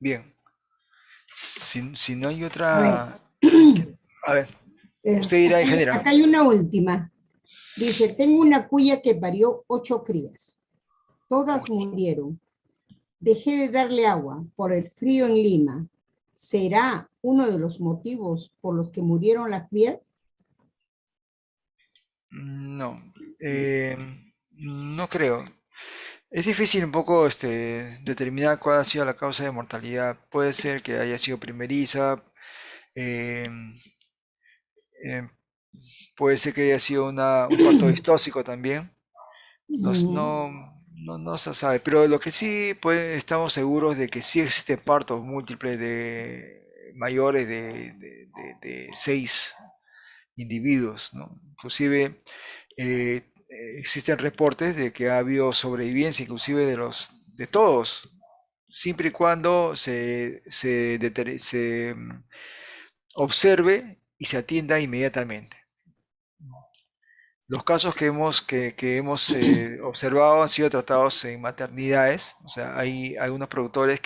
Bien, si no hay A ver, otra, a ver, usted dirá, acá, ingeniero. acá hay una última. Dice, tengo una cuya que parió 8 crías. Todas murieron. Dejé de darle agua por el frío en Lima. ¿Será uno de los motivos por los que murieron las crías? No, no creo. Es difícil un poco determinar cuál ha sido la causa de mortalidad. Puede ser que haya sido primeriza, eh, eh, puede ser que haya sido un parto distóxico también. No, no se sabe, pero lo que sí estamos seguros de que sí existen partos múltiples de mayores de 6 individuos, ¿no? Inclusive existen reportes de que ha habido sobrevivencia, inclusive de todos, siempre y cuando se observe y se atienda inmediatamente. Los casos que hemos observado han sido tratados en maternidades, o sea, hay algunos productores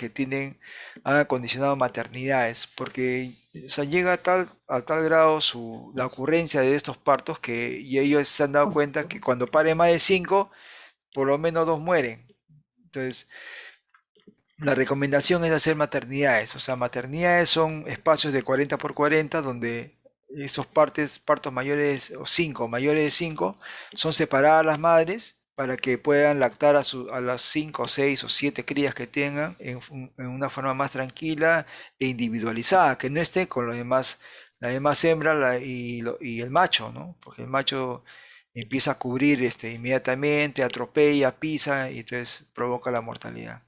han acondicionado maternidades, porque o sea, llega a tal grado la ocurrencia de estos partos y ellos se han dado cuenta que cuando pare más de 5, por lo menos 2 mueren. Entonces, la recomendación es hacer maternidades, o sea, maternidades son espacios de 40 por 40 donde esos partos mayores o 5, mayores de 5, son separadas las madres para que puedan lactar a las 5, 6 o 7 crías que tengan en una forma más tranquila e individualizada, que no esté con las demás hembras y el macho, ¿no? Porque el macho empieza a cubrir inmediatamente, atropella, pisa y entonces provoca la mortalidad.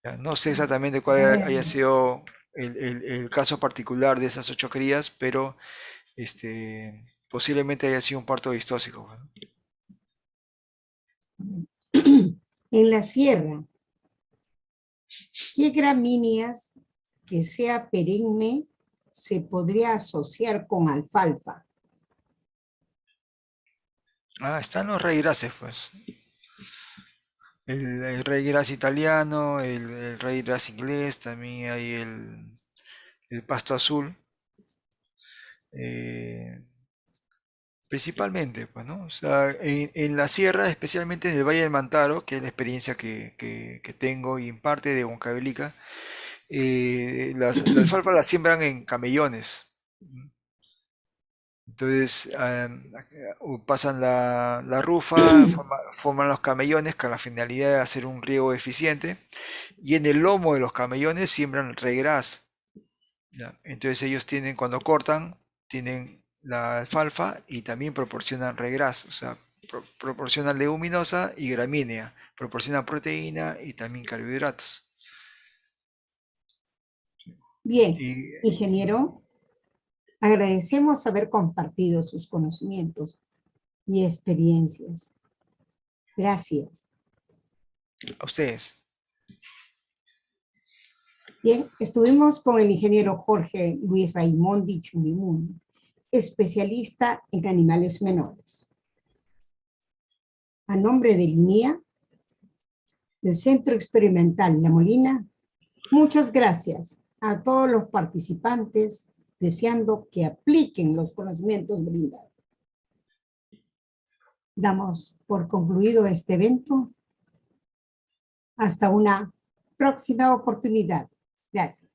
Ya, no sé exactamente A cuál ver, haya sido el caso particular de esas 8 crías, pero posiblemente haya sido un parto distóxico, ¿no? en la sierra, ¿Qué gramíneas que sea perenne se podría asociar con alfalfa? Ah, están los reygrases, pues. El reygras italiano, el reygras inglés, también hay el pasto azul. eh, Principalmente, pues, ¿no? O sea, en la sierra, especialmente en el Valle del Mantaro, que es la experiencia que tengo y en parte de Huancavelica, la alfalfa la siembran en camellones. Entonces, pasan la rufa, forman los camellones con la finalidad de hacer un riego eficiente, y en el lomo de los camellones siembran regras. ¿Ya? Entonces ellos tienen, cuando cortan, tienen la alfalfa y también proporcionan regras, o sea, proporcionan leguminosa y gramínea, proporcionan proteína y también carbohidratos. Bien, Y ingeniero, agradecemos haber compartido sus conocimientos y experiencias. Gracias. a ustedes. Bien, estuvimos con el ingeniero Jorge Luis Raimondi Chumimun, especialista en animales menores. A nombre de LINEA, del Centro Experimental La Molina, muchas gracias a todos los participantes, deseando que apliquen los conocimientos brindados. Damos por concluido este evento. Hasta una próxima oportunidad. Gracias.